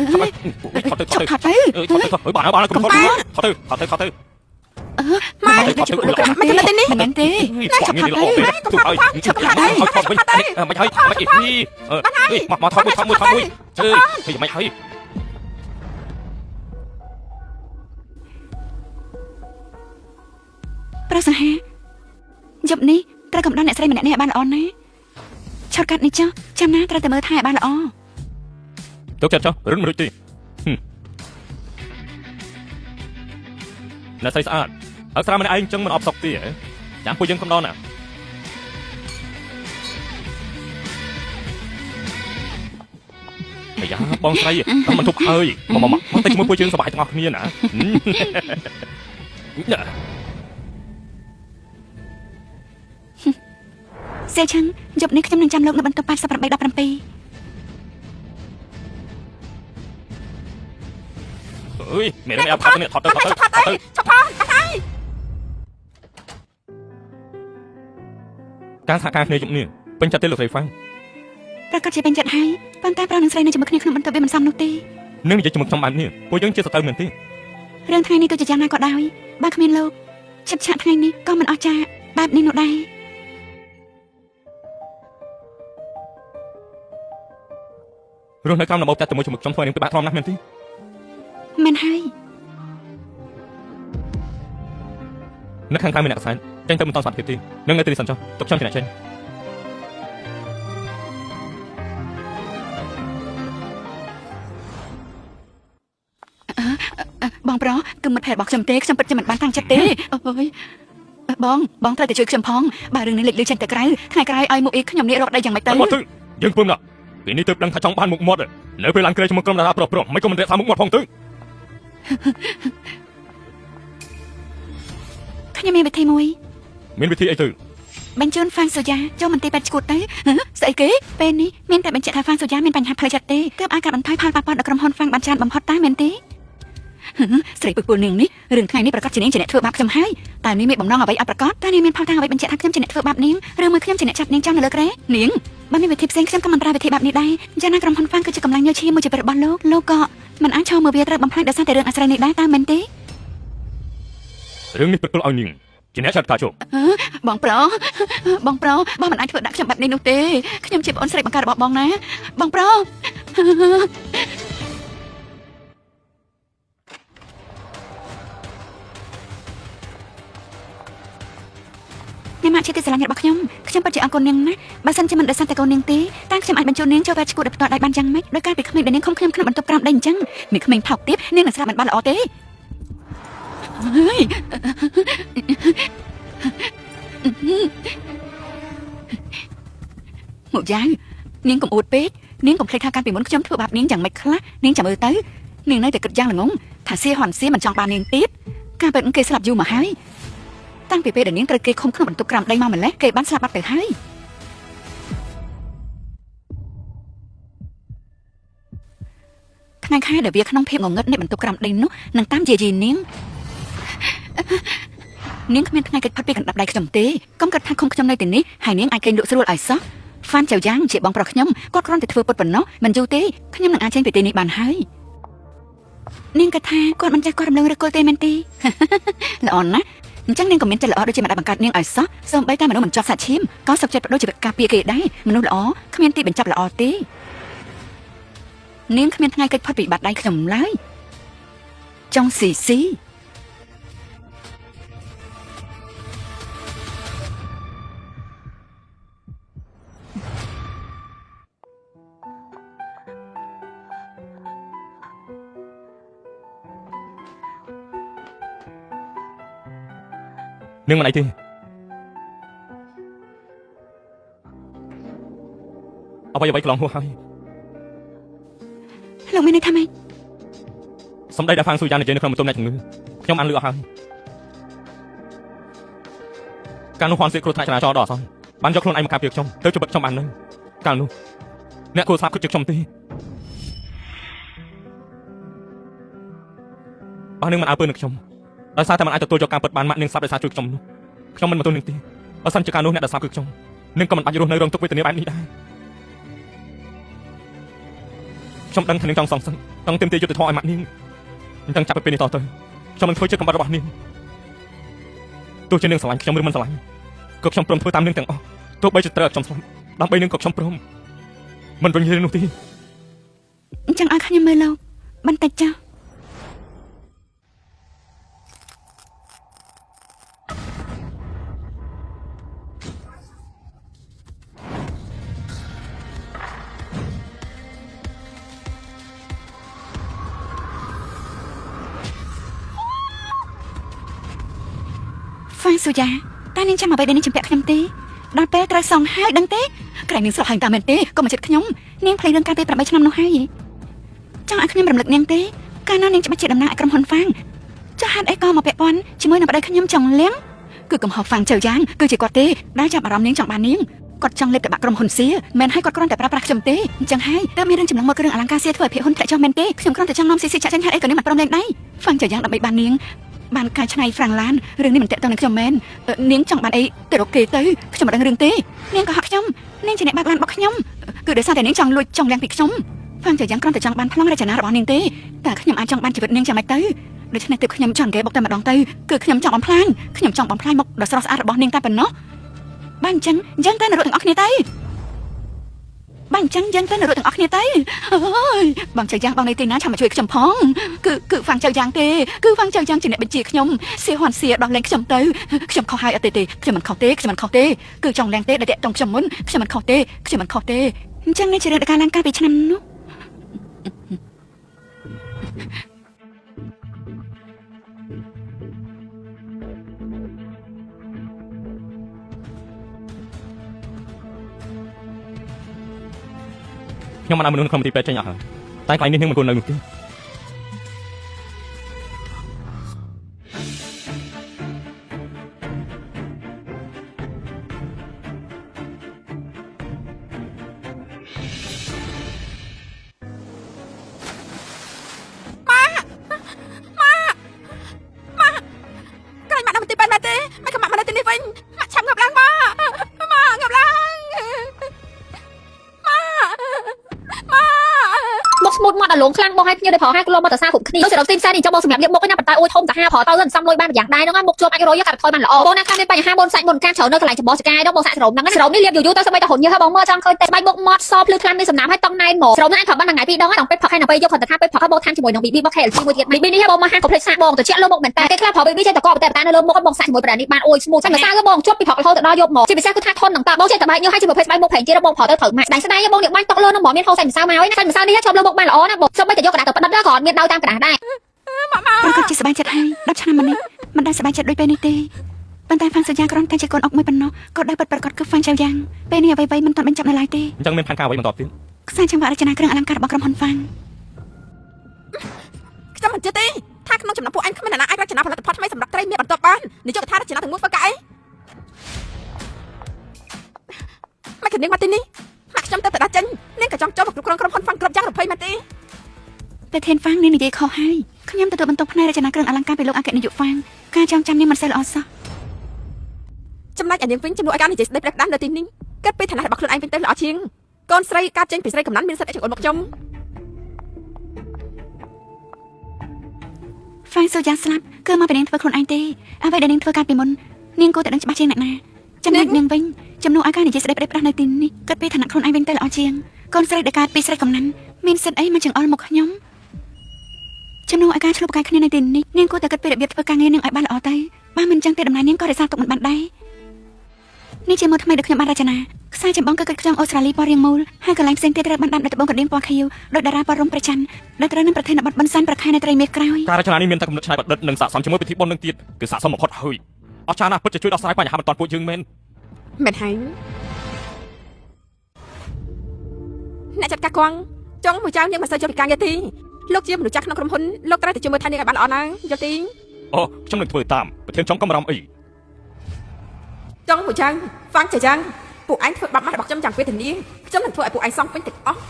ថតទៅថតទៅ ថតទៅ ថតទៅបានកុំថតទៅ ម៉ែជួយពួកលោកមកទេនេះមិនមែនទេ ណាឆាប់ទៅឆាប់ទៅថតវិញមិនហើយមកអីមកថតមួយជើមិនហើយ ប្រសិនហាយប់នេះត្រូវកំដរអ្នកស្រីម្នាក់នេះឲ្យបានល្អណាឆោតកាត់នេះចុះចាំណាត្រូវតែមើលថែឲ្យបានល្អ ទុកចិត្តចុះរឿងមិនរួចទេអ្នកស្រីស្អាតអើស្រាម្នាក់ឯងចឹងមិនអបសុកទេចាំពួកយើងកំដរណាអាយ៉ាបងស្រីតែមិនទុកហើយមកតែជាមួយពួកយើងសប្បាយទាំងអស់គ្នាណា សេឆាំងយប់នេះខ្ញុំនឹងចាំលោកនៅបន្ទប់88 17 អើយមានអ្នកថតនេះថតទៅ ឆាប់ផងបាត់ហើយ ការសហការគ្នាយប់នេះពេញចិត្តទេលោកស្រីហ្វាំង ប្រកាសជាពេញចិត្តហើយប៉ុន្តែប្រុសនិងស្រីនៅជាមួយគ្នាក្នុងបន្ទប់វាមិនសមនោះទេ នឹងនិយាយជាមួយខ្ញុំបែបនេះពួកយើងជាសត្រូវមែនទេ រឿងថ្ងៃនេះទោះជាយ៉ាងណាក៏ដោយបើគ្មានលោកឆាប់ឆាក់ថ្ងៃនេះក៏មិនអស្ចារ្យបែបនេះនោះដែរ រស់នៅតាមរបបតែជាមួយខ្ញុំធ្វើនឹងពិបាកធំណាស់មែនទេ មែនហើយ នៅខាងក្រៅមានអ្នកខ្សែចេញទៅមិនតន់ស្វាត់ទេនឹងនៅទីនេះសិនចុះទុកខ្ញុំជាអ្នកចេញ បងប្រុសគឺមិត្តភក្តិរបស់ខ្ញុំទេខ្ញុំពិតជាមិនបានតាំងចិត្តទេអូយបងត្រូវតែជួយខ្ញុំផងបើរឿងនេះលេចលឺចេញទៅក្រៅថ្ងៃក្រោយឲ្យមកអ៊ីខ្ញុំនេះរកដីយ៉ាងម៉េចទៅ មកទៅយើងពឹងណាពេលនេះទើបដឹងថាចង់បានមុខមាត់នៅពេលឡើងក្រែជាមួយក្រុមតារាប្រុសមិនក៏មិនរក្សាមុខមាត់ផងទៅ ខ្ញុំមានវិធីមួយ មានវិធីអីទៅ បញ្ជូនហ្វាងសូយ៉ាចូលមន្ទីរពេទ្យឈួតទៅស្អីគេពេលនេះមានតែបញ្ជាក់ថាហ្វាងសូយ៉ាមានបញ្ហាផ្លូវចិត្តទេទើបអាចកាត់បន្ថយផលប៉ះពាល់ដល់ក្រុមហ៊ុនហ្វាងបានច្រើនបំផុតតែមែនទេស្រីពុពលនាងនេះរឿងថ្ងៃនេះប្រកាសជានាងជាអ្នកធ្វើបាបខ្ញុំហើយតែនាងមានបំណងអ្វីអត់ប្រកាសតែនាងមានផលតាំងអ្វីបញ្ជាក់ថាខ្ញុំជាអ្នកធ្វើបាបនាងឬមួយខ្ញុំជាអ្នកចាប់នាងចង់នៅលើក្រែនាងបើមានវិធីផ្សេងខ្ញុំក៏មិនប្រើវិធីបែបនេះដែរយ៉ាងណាក្រុមហ៊ុនហ្វាងគឺជាកម្លាំងញើឈាមមួយជីវិតរបស់លោកក៏មិនអាចឈរមើលវាត្រូវបំផ្លាញដោយសារតែរឿងអាស្រ័យនេះដែរតើមែនទេ រឿងនេះពិតគល់ឲ្យនាងជាអ្នកចាត់ការជុំ បងប្រុសបងមិនអាចធ្វើដាក់ខ្ញុំបែបនេះនោះទេខ្ញុំជាប្អូនស្រីបង្កើតរបស់បងណាបងប្រុសអ្នកមកជាទីស្រឡាញ់របស់ខ្ញុំពិតជាអរគុណនាងណាស់បើសិនជាមិនដោយសារតែកូននាងទេតើខ្ញុំអាចបញ្ជូននាងចូលវត្តឈួតដោយផ្ទាល់ដៃបានយ៉ាងម៉េចដោយការពីក្មេងដែលនាងខំខ្ញុំក្នុងបន្ទប់5ដៃអញ្ចឹងមានក្មេងថោកទៀតនាងនឹងស្រាប់មិនបានល្អទេហើយមកយ៉ាងនាងកុំអួតពេកនាងកុំភ្លេចថាការពីមុនខ្ញុំធ្វើបាបនាងយ៉ាងម៉េចខ្លះនាងចាំមើលទៅនាងនៅតែគិតយ៉ាងល្ងងថាសៀហន់សៀមិនចង់បាននាងទៀតការពិតគេស្លាប់យូរមកហើយតាំងពីពេលដែលនាងត្រូវគេឃុំក្នុងបន្ទប់ក្រោមដីមកម្លេះគេបានស្លាប់បាត់ទៅហើយថ្ងៃខែដែលវាក្នុងភាពងងឹតនៃបន្ទប់ក្រោមដីនោះនឹងតាមយាយីនាងគ្មានថ្ងៃកិច្ចផុតពីកណ្ដាប់ដៃខ្ញុំទេកុំគិតថាឃុំខ្ញុំនៅទីនេះហើយនាងអាចគេងលក់ស្រួលឲ្យសោះហ្វានចៅយ៉ាងជាបងប្រុសខ្ញុំគាត់គ្រាន់តែធ្វើពុតប៉ុណ្ណោះមិនយូរទេខ្ញុំនឹងអាចចេញពីទីនេះបានហើយនាងគិតថាគាត់មិនចេះគាត់រំលងឬគល់ទេមែនទេល្អណាស់អញ្ចឹងនាងក៏មានចិត្តល្អដូចជាម្ដាយបង្កើតនាងឲ្យសោះសូម្បីតែមនុស្សមិនជាប់សាច់ឈាមក៏សុខចិត្តបដូរជីវិតការពារគេដែរមនុស្សល្អគ្មានទីបញ្ចប់ល្អទេនាងគ្មានថ្ងៃកិច្ចផុតពីបាត់ដៃខ្ញុំឡើយចង់ស៊ីស៊ីនឹងមិនអីទេអ្វីកន្លងហួសហើយ លោកមានន័យថាម៉េច សំដីដែលហ្វាងស៊ូយ៉ានិយាយនៅក្នុងបន្ទប់អ្នកជំងឺខ្ញុំអានលឺអស់ហើយ ការនោះហនសៀកគ្រោះថ្នាក់ចរាចរណ៍ដល់អសន្នបានយកខ្លួនឯងមកការពារខ្ញុំទៅជិបខ្ញុំបាននៅកាលនោះអ្នកគួរស្លាប់គឺជាខ្ញុំទេបាននឹងមិនអើពើនឹងខ្ញុំដោយសារតែមិនអាចទទួលយកការពិតបានម៉ាក់នឹងស្លាប់ដោយសារជួយខ្ញុំនោះខ្ញុំមិនបន្ទោសនឹងទេបើសិនជាការនោះអ្នកដែលស្លាប់គឺខ្ញុំនឹងក៏មិនអាចរស់នៅរងទុក្ខវេទនាបែបនេះដែរខ្ញុំដឹងថានឹងចង់សងសឹកចង់ទាមទារយុត្តិធម៌ឲ្យម៉ាក់នាងអញ្ចឹងចាប់ពីពេលនេះតទៅខ្ញុំនឹងធ្វើជាកំណត់របស់នាងទោះជានាងស្រឡាញ់ខ្ញុំឬមិនស្រឡាញ់ក៏ខ្ញុំព្រមធ្វើតាមនាងទាំងអស់ទោះបីជាត្រូវឲ្យខ្ញុំស្លាប់ដើម្បីនាងក៏ខ្ញុំព្រមមិនវិញរឿងនោះទេ អញ្ចឹងឲ្យខ្ញុំមើលលោកបន្តិចចុះហ្វាំងស៊ូយ៉ាតើនាងចាំអ្វីដែលនាងជំពាក់ខ្ញុំទេដល់ពេលត្រូវសងហើយដឹងទេក្រែងនាងស្លាប់ហើយតាមមែនទេកុំមកចិត្តខ្ញុំនាងភ្លេចរឿងការពេល8ឆ្នាំនោះហើយចង់ឲ្យខ្ញុំរំលឹកនាងទេកាលណានាងច្បាស់ជាតំណាងឲ្យក្រុមហ៊ុនហ្វាំងចុះហេតុអីក៏មកពាក់ព័ន្ធជាមួយនឹងប្តីខ្ញុំចង់លៀងគឺកំហុសហ្វាំងជើយ៉ាងគឺជាគាត់ទេដែលចាប់អារម្មណ៍នាងចង់បាននាងគាត់ចង់លេបតែបាក់ក្រុមហ៊ុនសៀមិនឲ្យគាត់គ្រាន់តែប្រើប្រាស់ខ្ញុំទេអញ្ចឹងហើយតើមានរឿងចម្លងមកគ្រឿងអលង្ការសៀធ្វើឲ្យភាគហ៊ុនធ្លាក់ចុះមែនទេខ្ញុំគ្រាន់តែចង់នាំស៊ីចាក់ចេញហេតុអីក៏នាងមិនព្រមលេងដែរហ្វាំងជើយ៉ាងដើម្បីបាននាងបានកែច្នៃហ្វ្រាំងឡានរឿងនេះមិនតេតទៅនឹងខ្ញុំមែននាងចង់បានអីទៅរកគេទៅខ្ញុំមិនដឹងរឿងទេនាងក៏ហក់ខ្ញុំនាងជាអ្នកបើកឡានរបស់ខ្ញុំគឺដោយសារតែនាងចង់លួចចង់លៀងពីខ្ញុំហ្វាំងជើយ៉ាងគ្រាន់តែចង់បានប្លង់រចនារបស់នាងទេតែខ្ញុំអាចចង់បានជីវិតនាងយ៉ាងម៉េចទៅដូច្នេះទើបខ្ញុំចង់គេបុកតែម្ដងទៅគឺខ្ញុំចង់បំផ្លាញមុខដ៏ស្រស់ស្អាតរបស់នាងតែប៉ុណ្ណោះបានអញ្ចឹងយើងទៅនរកទាំងអស់គ្នាទៅបានអញ្ចឹងយើងទៅនរកទាំងអស់គ្នាទៅអើយបងចៅយ៉ាងបងនៅទីណាឆាប់មកជួយខ្ញុំផងគឺហ្វាំងចៅយ៉ាងទេគឺហ្វាំងចៅយ៉ាងជាអ្នកបញ្ជាខ្ញុំសៀហន់សៀដល់លេងខ្ញុំទៅខ្ញុំខុសហើយអត់ទេខ្ញុំមិនខុសទេគឺចង់លេងទេដែលតាក់តងខ្ញុំមុនខ្ញុំមិនខុសទេអញ្ចឹងនេះជារឿងការឡើងការពីឆ្នាំនោះខ្ញុំមិនឲ្យមនុស្សក្នុងទីពេទ្យចេញអស់ហើយតែកន្លែងនេះនឹងមិនគួរនៅនោះទេលងខ្លាំងបងឲ្យគ្នាដោយប្រហែលគីឡូម៉ែត្រសាគ្រប់គ្នាដូចរកទីផ្សារនេះចង់បងសម្រាប់លាបមុខឯណាប៉ុន្តែអួយធំតាហាប្រទៅសំលុយបានយ៉ាងដែរហ្នឹងមុខជាប់អាចរយកាត់ថយបានល្អបងណាខាងមានបញ្ហាបនសាច់បនកាចច្រើននៅកន្លែងច្បោះចកាយដល់បងសាក់ស្រោមហ្នឹងស្រោមនេះលាបយូរទៅស្បីតែហ៊ុនញើសបងមើលចង់ឃើញតែស្បែកមុខមាត់សភ្លឺខ្លាំងមានសំណាមឲ្យតង់ណែនមកស្រោមហ្នឹងអាចថតបានមួយថ្ងៃពីរដងហើយដល់ពេលផឹកហើយនៅពេលយកខនតាពេលផឹកហើយបងថាជាមួយនឹង BB របស់ KLG មួយទៀត BB នេះបងមកហាកុំភ្លេចសាកបងទៅជាក់លើមុខមែនតើគេខ្លះប្រើ BB ចេះតែកបតែនៅលើមុខបងសាក់ជាមួយប្រដានេះបានអួយស្មូតតែសាកបងជាប់ពីផឹករហូតដល់យកមកជាពិសេសគឺថាធន់នឹងតើបងចេះតែបែកញើសហើយជាមួយស្បែកមុខប្រេងជាបងប្រើទៅត្រូវម៉ាក់ស្ដាយបងនេះបាញ់តុកលើនឹងបងមានហូរសាច់ម្សៅមកហើយណាសាច់ម្សៅនេះជាប់លើមុខបានល្អណាបងសូម្បីតែយកកណ្ដាស់ទៅផ្ដិតក៏អត់មានដៅតាមកណ្ដាស់ដែរប្រកាសជាសប្បាយចិត្តហើយ10ឆ្នាំមុននេះមិនដែលសប្បាយចិត្តដូចពេលនេះទេប៉ុន្តែហ្វាំងសញ្ញាគ្រាន់តែជាកូនអុកមួយប៉ុណ្ណោះក៏ដែលពិតប្រាកដគឺហ្វាំងចៅយ៉ាងពេលនេះអ្វីៗមិនទាន់បញ្ចប់នៅឡើយទេអញ្ចឹងមានផែនការអ្វីបន្តទៀតខ្សែចង្វាក់រចនាគ្រឿងអលង្ការរបស់ក្រុមហ៊ុនហ្វាំងខ្ញុំមិនជឿទេថាក្នុងចំណោមពួកអញគ្មានអ្នកណាអាចរចនាផលិតផលថ្មីសម្រាប់ត្រីមានបន្ទាប់បាននិយាយថារចនាទាំងមួយធ្វើការអីមកគ្នាមកទីនេះមកខ្ញុំទៅដាច់ចេញនាងក៏ចង់ចូលមកគ្រប់គ្រងក្រុមហ៊ុនហ្វាំងគ្រប់យ៉ាង20ម៉ែត្រទេតែធានហ្វាំងនេះនិយាយខុសហើយខ្ញុំទទួលបន្ទុកផ្នែករចនាគ្រឿងអលង្ការពីលោកអគ្គនាយកហ្វាំងការចងចាំនេះមិនសូវល្អសោះចំណែកអានាងវិញជំនួសឲ្យការនិយាយស្ដីប្រកាសនៅទីនេះគិតពីឋានៈរបស់ខ្លួនឯងវិញទៅល្អជាងកូនស្រីកាត់ចេញពីស្រីកំណាន់មានសិទ្ធិចង្អុលមកខ្ញុំហ្វាំងសូយ៉ាស្លាប់គឺមកពីនាងធ្វើខ្លួនឯងទេអ្វីដែលនាងធ្វើកាលពីមុននាងគួរតែដឹងច្បាស់ជាងអ្នកណាចំណែកនាងវិញជំនួសឲ្យការនិយាយស្ដីប្រកាសនៅទីនេះគិតពីឋានៈខ្លួនឯងវិញទៅល្អជាងកូនស្រីដែលកាត់ពីស្រីកំណាន់មានសិទ្ធិអីមកចង្អុលមកខ្ញុំជំនួសឲ្យការឆ្លុះប្រកែកគ្នានៅទីនេះនាងគួរតែគិតពីរបៀបធ្វើការងារនាងឲ្យបានល្អទៅបើមិនចឹងទេដំណើរនាងក៏រសារទុកមិនបានដែរនេះជាម៉ូដថ្មីដែលខ្ញុំបានរចនាខ្សែចម្បងគឺគិតខ្ចង់អូស្ត្រាលីពណ៌រាងមូលហើយកន្លែងផ្សេងទៀតត្រូវបានដាំដោយត្បូងកណ្ដៀងពណ៌ខៀវដោយតារាពណ៌រំប្រច័ន្ទដែលត្រូវនឹងប្រធានបទបិណ្ឌសានប្រខែនៅត្រីមេក្រោយការរចនានេះមានតែគំនិតច្នៃប្រឌិតនិងស័ក្តិសមជាមួយពិធីបុណ្យនឹងទៀតគឺស័ក្តិសមបំផុតហើយអស្ចារ្យណាស់ពិតជាជួយដោះស្រាយបញ្ហាមិនតាន់ពួកយើងមែនហើយអ្នកចាត់ការគង់ចង់មួយចៅនាងមិនសូវចូលពីការងារទេលោកជាមនុស្សចាស់ក្នុងក្រុមហ៊ុនលោកត្រូវតែជួយមើលថែនាងឲ្យបានល្អណាស់យល់ទេអូខ្ញុំនឹងធ្វើតាមប្រធានចង់កំរំអី ចង់មួយចឹងហ្វាំងចាចឹងពួកឯងធ្វើបាបម៉ាស់របស់ខ្ញុំយ៉ាងពេលធានាខ្ញុំនឹងធ្វើឲ្យពួកឯងសងវិញទាំងអស់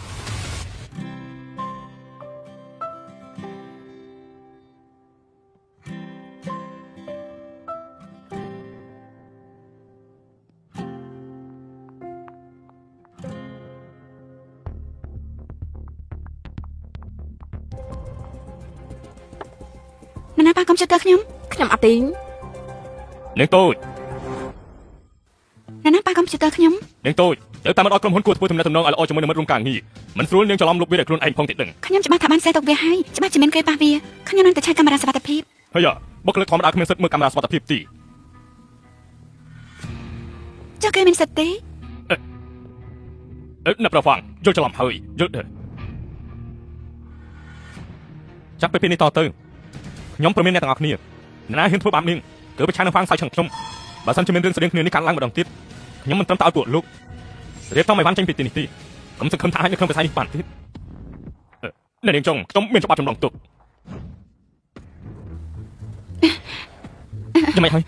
នរណាប៉ាកុំព្យូទ័រខ្ញុំ ខ្ញុំអត់ទីង នាងតូច នរណាប៉ាកុំព្យូទ័រខ្ញុំ នាងតូចទៅតាមមកដល់ក្រុមហ៊ុនគួរធ្វើទំនាក់ទំនងឲ្យល្អជាមួយនឹងមិត្តរួមការងារមិនស្រួលនាងច្រឡំលុបវាឲ្យខ្លួនឯងផងតិចដឹង ខ្ញុំច្បាស់ថាបានសេទុកវាហើយច្បាស់ជាមានគេប៉ះវាខ្ញុំនឹងតែឆែកកាមេរ៉ាសុវត្ថិភាព ហើយបុគ្គលិកធម្មតាគ្មានសិទ្ធិមើលកាមេរ៉ាសុវត្ថិភាពទី ចុះគេមានសិទ្ធិទេ អ្នកប្រហ្វាំងយល់ច្រឡំហើយយល់ទេចាប់ពីពេលនេះតទៅខ្ញុំព្រមមានអ្នកទាំងអស់គ្នាណាហ៊ានធ្វើបាបនាងគឺប្រឆាំងនឹងហ្វាំងសាយឆឹងខ្ញុំបើសិនជាមានរឿងស្តីគ្នានេះកើតឡើងម្ដងទៀតខ្ញុំមិនត្រឹមតែឲ្យពួកលោករៀបចំឲ្យបានចេញពីទីនេះទេខ្ញុំសង្ឃឹមថាអាចនៅក្នុងវិស័យនេះបានទៀតអ្នកនាងចង់ខ្ញុំមានច្បាប់ចម្លងទុកយ៉ាងម៉េចហើយ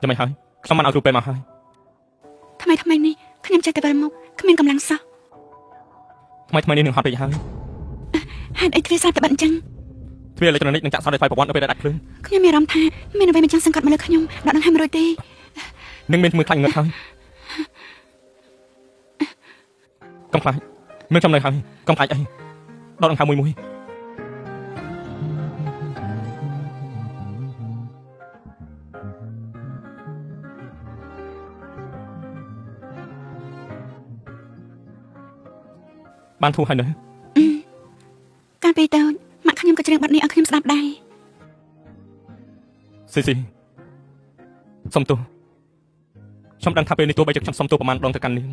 យ៉ាងម៉េចហើយខ្ញុំបានឲ្យគ្រូពេទ្យមកហើយ ថ្មីនេះខ្ញុំចេះតែវិលមកគ្មានកម្លាំងសោះ ថ្មីនេះនឹងហត់ពេកហើយ ហេតុអីទ្វារស្រាប់តែបាត់អញ្ចឹង ទ្វារអេឡិចត្រូនិកនឹងចាក់សោរដោយប្រព័ន្ធនៅពេលដែលដាច់ភ្លើង ខ្ញុំមានអារម្មណ៍ថាមានអ្វីមិនចង់សង្កត់មកលើខ្ញុំដកដង្ហើមរួចទេ នឹងមានមើលខ្លាញ់ងឹតហើយកុំខ្លាចមានចំណុចហើយកុំខ្លាចអីដកដង្ហើមមួយបានធូរហើយនៅ កាលពីតូចម៉ាក់ខ្ញុំក៏ច្រៀងបទនេះឲ្យខ្ញុំស្ដាប់ដែរ ស៊ីសុំទោសខ្ញុំដឹងថាពេលនេះទោះបីជាខ្ញុំសុំទោសប្រហែលដងទៅកាន់នាង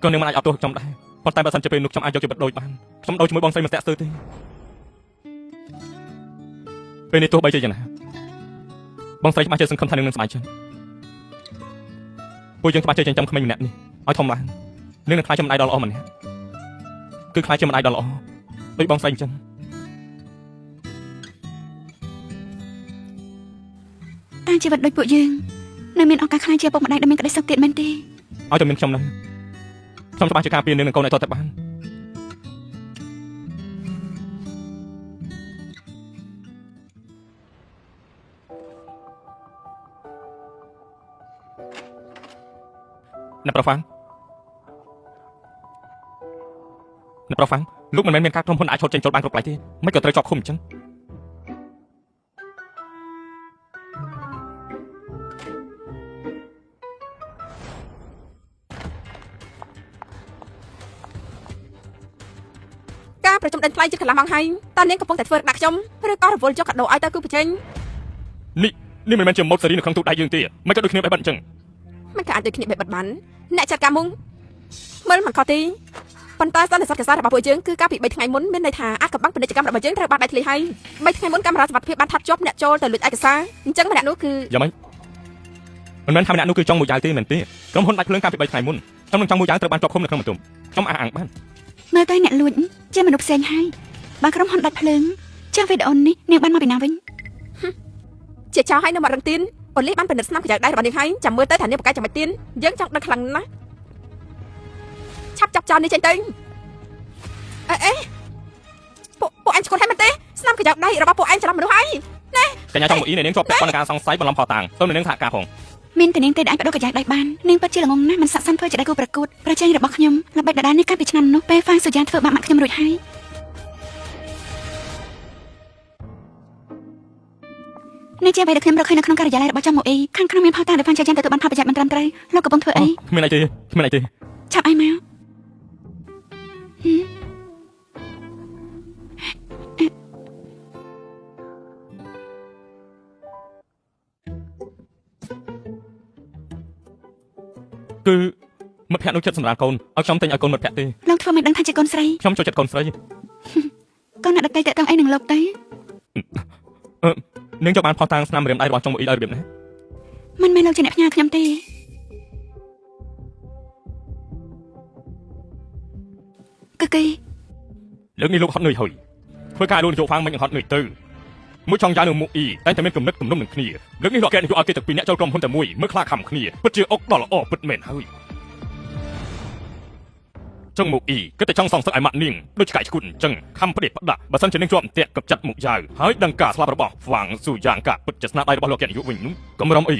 ក៏នាងមិនអាចអត់ទោសខ្ញុំដែរប៉ុន្តែបើសិនជាពេលនោះខ្ញុំអាចយកជីវិតដូចបានខ្ញុំដូចជាមួយបងស្រីមិនស្ទាក់ស្ទើរទេពេលនេះទោះបីជាយ៉ាងណាបងស្រីច្បាស់ជាសង្ឃឹមថានាងនឹងស្បែកចិត្តពួកយើងច្បាស់ជាចិញ្ចឹមក្មេងម្នាក់នេះឲ្យធំឡើងនាងនឹងខ្លាចជាម្ដាយដ៏ល្អម្នាក់គឺខ្លាចជាម្ដាយដ៏ល្អដូចបងស្រីអញ្ចឹង តែជីវិតដូចពួកយើងនៅមានឱកាសខ្លាចជាឪពុកម្ដាយដែលមានក្តីសុខទៀតមែនទេ ឲ្យតែមានខ្ញុំនៅខ្ញុំច្បាស់ជាការពារនាងនឹងកូនឲ្យតតែបានអ្នកប្រហ្វាំងលោកមិនមែនមានការក្រុមហ៊ុនអាចឈប់ចេញចូលបានគ្រប់កន្លែងទេមិនក៏ត្រូវជាប់ឃុំអញ្ចឹង ការប្រជុំដេញថ្លៃជិតកន្លះម៉ោងហើយតើនាងកំពុងតែធ្វើដាក់ខ្ញុំឬក៏រវល់យកកាដូឲ្យទៅគឺបញ្ចេញ នេះមិនមែនជាម៉ូតស៊េរីនៅក្នុងទូដៃយើងទេមិនក៏ដូចគ្នាបែបអញ្ចឹង មិនក៏អាចដូចគ្នាបែបបិទបានអ្នកចាត់ការមុងមើលមិនខុសទេប៉ុន្តែសន្និសីទកសារបស់ពួកយើងគឺកាលពី3ថ្ងៃមុនមានន័យថាអាចកំបាំងពាណិជ្ជកម្មរបស់យើងត្រូវបានដាច់ធ្លីហើយ3ថ្ងៃមុនកាមេរ៉ាសុវត្ថិភាពបានថតជាប់អ្នកចូលទៅលួចឯកសារអញ្ចឹងម្នាក់នោះគឺ យ៉ាងម៉េចមិនមែនថាម្នាក់នោះគឺចង់មួយយ៉ាវទេមែនទេក្រុមហ៊ុនដាច់ភ្លើងកាលពី3ថ្ងៃមុនខ្ញុំនឹងចង់មួយយ៉ាវត្រូវបានជាប់ឃុំនៅក្នុងបន្ទប់ខ្ញុំអះអាងបាន មើលទៅអ្នកលួចជាមនុស្សផ្សេងហើយបើក្រុមហ៊ុនដាច់ភ្លើងចាស់វីដេអូនេះនាងបានមកពីណាវិញ ជាចោលឲ្យនៅមាត់រឹងទៀនប៉ូលីសបានពិនិត្យស្នាមកញ្ចៅដៃរបស់នាងហើយចាំមើលទៅថានាងប្រកែកចាំមិនទៀនយើងចង់ដឹងខ្លាំងណាស់ឆាប់ចាប់ចោលនេះចេញទៅអេពួកអញឈ្គត់ហើយមែនទេស្នាមកញ្ចៅដៃរបស់ពួកអញច្រឡំមនុស្សហើយក ញ្ញាចង់មកអ៊ីនាងជាប់ពាក់ព័ន្ធនឹងការសង្ស័យបន្លំផោតាំងទៅនាងសហការផង មានតែនាងទេដែលអាចបដូរកាយដៃបាននាងពិតជាល្ងងណាស់មិនស័ក្តិសមធ្វើជាដៃគូប្រកួតប្រជែងរបស់ខ្ញុំល្បិចដដែលនេះកាលពីឆ្នាំនោះពេលហ្វាងសុយ៉ានធ្វើបាបម៉ាក់ខ្ញុំរួចហើយនេះជាអ្វីដែលខ្ញុំរកឃើញនៅក្នុងការិយាល័យរបស់ចុងម៉ូអ៊ីខាងក្នុងមានផោតាដែលហ្វាងសុយ៉ានទទួលបានផលប្រយោជន៍មិនត្រឹមត្រូវលោកកំពុងធ្វើអី គ្មានអីទេ ឆាប់អីមក គឺមិត្តភក្តិនោះចិត្តសម្រាប់កូនឲ្យខ្ញុំទិញឲ្យកូនមិត្តភក្តិទេ លោកធ្វើមិនដឹងថាជាកូនស្រី ខ្ញុំចូលចិត្តកូនស្រី កូនអ្នកដតីតេតងអីនឹងលោកទៅ នាងចូលបានផោតាំងស្នាមរៀមដៃរបស់ចុងម៉ូអ៊ីដោយរបៀបណា មិនមែនលោកជាអ្នកផ្ញើខ្ញុំទេគឺគេ លើកនេះលោកហត់នឿយហើយធ្វើការលោកនយោបាយមិនហត់នឿយទៅ មួយចង់យ៉ាងនឹងមុខអ៊ីតែតែមានគំនិតគំនុំនឹងគ្នាលើកនេះរកគេយកឲ្យគេទាំងពីរអ្នកចូលក្រុមហ៊ុនតែមួយមើលខ្លាខំគ្នាពិតជាអុកដល់ល្អពិតមែនហើយចង់មុខអ៊ីគិតតែចង់សងសឹកឲ្យម៉ាក់នាងដូចឆ្កែឈួតអញ្ចឹងខំផ្ដេសផ្ដាស់បើសិនជានាងជាប់អន្ទាក់កັບចាត់មុខយ៉ាវហើយដឹងការស្លាប់របស់ហ្វាងស៊ូយ៉ាងកាពិតជាស្នាដៃរបស់លោកកែនយុវិញនោះកំរំអ៊ី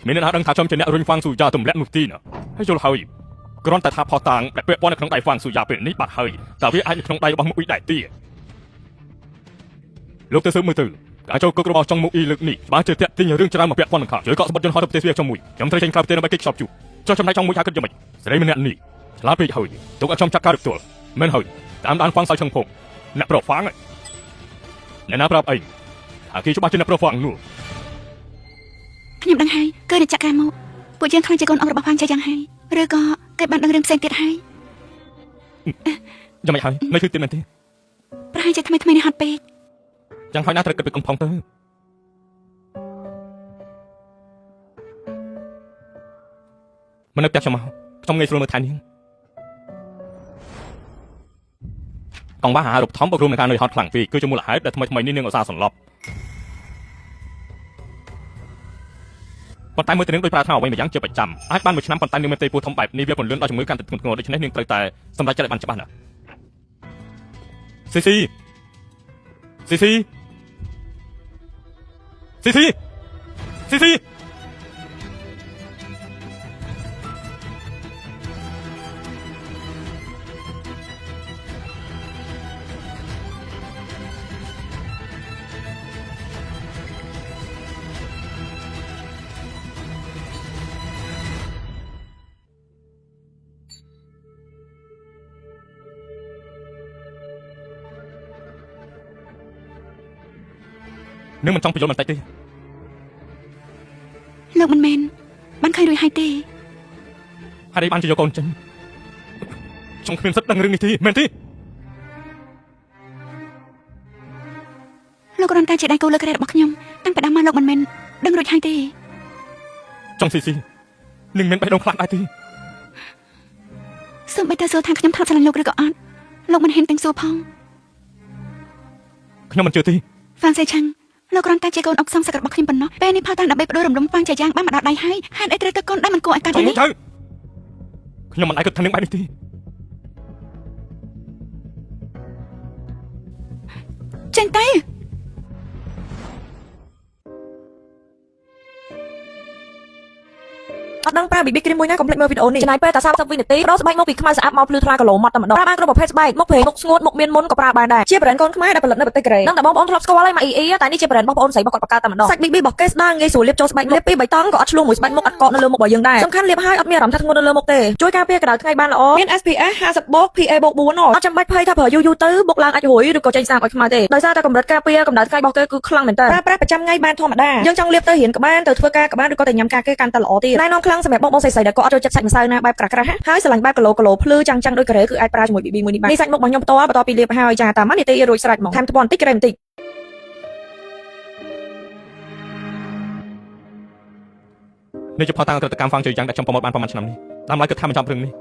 មានអ្នកណាដឹងថាខ្ញុំជាអ្នករុញហ្វាងស៊ូយ៉ាទម្លាក់នោះទីណាហើយយល់ហើយគ្រាន់តែថាផោះតាងដែលពាក់ព័ន្ធនៅក្នុងដៃហ្វាងស៊ូយ៉ាពេលនេះបាត់ហើយតើវាអាចនៅក្នុងដៃរបស់មុខអ៊ីដែរទេលោកទៅស៊ើបមើលទៅការចូលគុករបស់ចុងមុខអ៊ីលើកនេះច្បាស់ជាតាក់ទាញរឿងច្រើនមកពាក់ព័ន្ធនឹងខាងជួយកក់សម្បត្តិយន្តហោះទៅប្រទេសវាខ្ញុំមួយខ្ញុំត្រូវចេញក្រៅប្រទេសដើម្បីគេខ្ចប់ជួចុះចំណែកចុងមួយថាគិតយ៉ាងម៉េចសេរីម្នាក់នេះឆ្លាតពេកហើយទុកឲ្យខ្ញុំចាត់ការផ្ទាល់មែនហើយតាមដានហ្វាងសៅឈឹងភពអ្នកប្រហ្វាងអ្នកណាប្រាប់អីអាគេច្បាស់ជាអ្នកប្រហ្វាងនោះ ខ្ញុំដឹងហើយគឺអ្នកចាក់ការមកពួកយើងខ្លាចជាកូនអង្របស់ផាងចៃយ៉ាងហើយឬក៏គេបានដឹងរឿងផ្សេងទៀតហើយ យ៉ាងម៉េចហើយនៅជឿទៀតមែនទេ ប្រហែលជាថ្មីនេះហត់ពេក យ៉ាងហើយណាត្រូវគិតពីកំផុងទៅមិននៅផ្ទះខ្ញុំមកខ្ញុំងាយស្រួលមើលថែនាងកងបាហារូបធំបករួមនឹងការនឿយហត់ខ្លាំងពេកគឺជាមូលហេតុដែលថ្មីនេះនាងឧស្សាហ៍សន្លប់ប៉ុន្តែមើលទៅនាងដូចប្រាថ្នាអ្វីម្យ៉ាងជាប្រចាំអាចបានមួយឆ្នាំប៉ុន្តែនាងមានទេពពោះធំបែបនេះវាពន្លឿនដល់ជំងឺកាន់តែធ្ងន់ធ្ងរដូច្នេះនាងត្រូវតែសម្រេចចិត្តឲ្យបានច្បាស់ណាស់ស៊ីស៊ីស៊ីស៊ីស៊ីស៊ីស៊ីស៊ីនឹងមិនចង់បញ្យល់បន្តិចទេ លោកមិនមែនបានឃើញរួចហើយទេ ហើយបានជាយកកូនចេញខ្ញុំគ្មានសិទ្ធិដឹងរឿងនេះទេមែនទេ លោកគ្រាន់តែជាដៃគូលើកក្រែរបស់ខ្ញុំតាំងពីដើមមកលោកមិនមែនដឹងរួចហើយទេ ចង់ស៊ីស៊ីនឹងមានបេះដូងខ្លាំងដែរទេ សូម្បីតែសួរថាខ្ញុំថប់ស្រឡាញ់លោកឬក៏អត់លោកមិនហ៊ានទាំងសួរផង ខ្ញុំមិនជឿទេ ហ្វាងសេឆាំងលោកគ្រាន់តែជាកូនអុកសំសឹករបស់ខ្ញុំប៉ុណ្ណោះពេលនេះផោះតាំងដើម្បីបដូររំលំហ្វាងចៃយ៉ាងបានមកដល់ដៃហើយហេតុអីត្រូវទៅកូនដែលមិនគួរឲ្យកាត់ ចង់ ទេ មួយទៅខ្ញុំមិនអាចគិតថានឹងបែបនេះទេ ចេញទៅ អត់ដឹងប្រើ BB cream មួយណាកុំភ្លេចមើលវីដេអូនេះចំណាយពេលតែ30វិនាទីបដូរស្បែកមកពីខ្មៅស្អាតមកភ្លឺថ្លាគីឡូម៉ាត់តែម្ដងប្រើបានគ្រប់ប្រភេទស្បែកមុខព្រេងមុខស្ងួតមុខមានមុនក៏ប្រើបានដែរជា brand កូនខ្មែរដែលផលិតនៅប្រទេសកូរ៉េដឹងតែបងប្អូនធ្លាប់ស្គាល់ហើយម៉ាក់អ៊ីតែនេះជា brand របស់បងប្អូនស្រីរបស់គាត់បង្កើតតែម្ដងសាច់ BB របស់គេស្ដើងងាយស្រួលលាបចូលស្បែកលាបពីបៃតងក៏អត់ឆ្លួងមួយស្បែកមុខអត់កកនៅលើមុខរបស់យើងដែរសំខាន់លាបហើយអត់មានអារម្មណ៍ថាធ្ងន់នៅលើមុខទេជួយការពារកម្ដៅថ្ងៃបានល្អមាន SPF 50+ PA+4 អត់ចាំបាច់ភ័យថាប្រើយូរទៅបុកឡើងអាចរួយឬក៏ចេញសាមឲ្យខ្មៅទេដោយសារតែកម្រិតការពារកម្ដៅថ្ងៃរបស់គេគឺខ្លាំងមែនតើប្រើប្រាស់ប្រចាំថ្ងៃបានធម្មតាយើងចង់លាបទៅរៀនក្បានទៅធ្វើការក្បានឬក៏ទៅញ៉ាំការគេកាន់តែល្អទៀតណែនាំខ្លាំងសម្រាប់បងប្អូនស្រីៗដែលក៏អត់ចូលចិត្តសាច់ម្សៅណាបែបក្រាស់ៗហើយស្រឡាញ់បែបគីឡូភ្លឺចាំងដូចកូរ៉េគឺអាចប្រើជាមួយ BB មួយនេះបាននេះសាច់មុខរបស់ខ្ញុំផ្ទាល់បន្ទាប់ពីលាបហើយចាតាមនាទីរួចស្រេចហ្មងថែមថ្មបន្តិចក្រែមបន្តិច នេះជាផោះតាំងទៅកម្មហ្វាងជ័យយ៉ាងដែលខ្ញុំប្រមូលបានប្រហែលឆ្នាំនេះតាមឡយគិតថាមិនចប់រឿងនេះ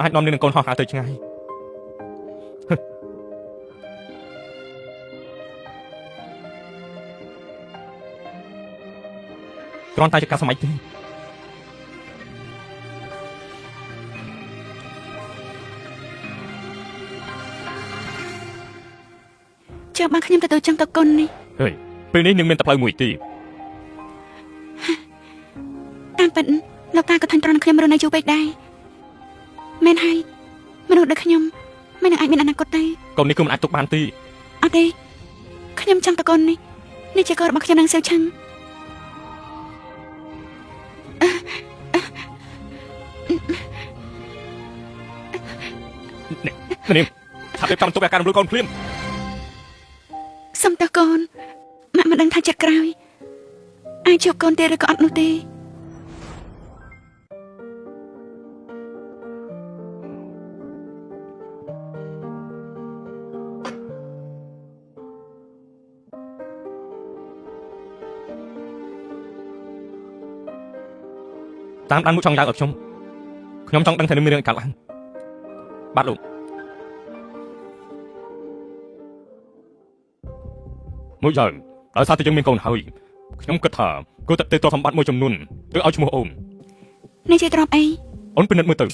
អាចនាំនាងនឹងកូនហោះហើរទៅឆ្ងាយគ្រាន់តែជាការសម័យទេ ចុះបើខ្ញុំទទួលចង់ទៅកូននេះ ហើយពេលនេះនាងមានតែផ្លូវមួយទី តាមពិតលោកតាក៏ថាញ់ត្រង់នឹងខ្ញុំរស់នៅយូរពេកដែរមែនហើយមនុស្សដូចខ្ញុំមិននឹងអាចមានអនាគតទេ កូននេះគឺមិនអាចទុកបានទេ អត់ទេខ្ញុំចង់ទៅកូននេះនេះជាកូនរបស់ខ្ញុំនឹងសើឆាំង នាងថាពេលតាមទុកអាការរំលូតកូនភ្លាម សុំតើកូនម៉ាក់មិនដឹងថាចិត្តក្រោយអាចជួបកូនទេឬក៏អត់នោះទេ តាមដានមួយចង់យ៉ាងឲ្យខ្ញុំចង់ដឹងថានឹងមានរឿងកើតឡើងបាទលោកមួយយ៉ាង ដោយសារតែយើងមានកូនហើយខ្ញុំគិតថាគួរតែទៅទ្រព្យសម្បត្តិមួយចំនួនទៅឲ្យឈ្មោះអូន នេះជាទ្រព្យអី អូនពិនិត្យមើលទៅ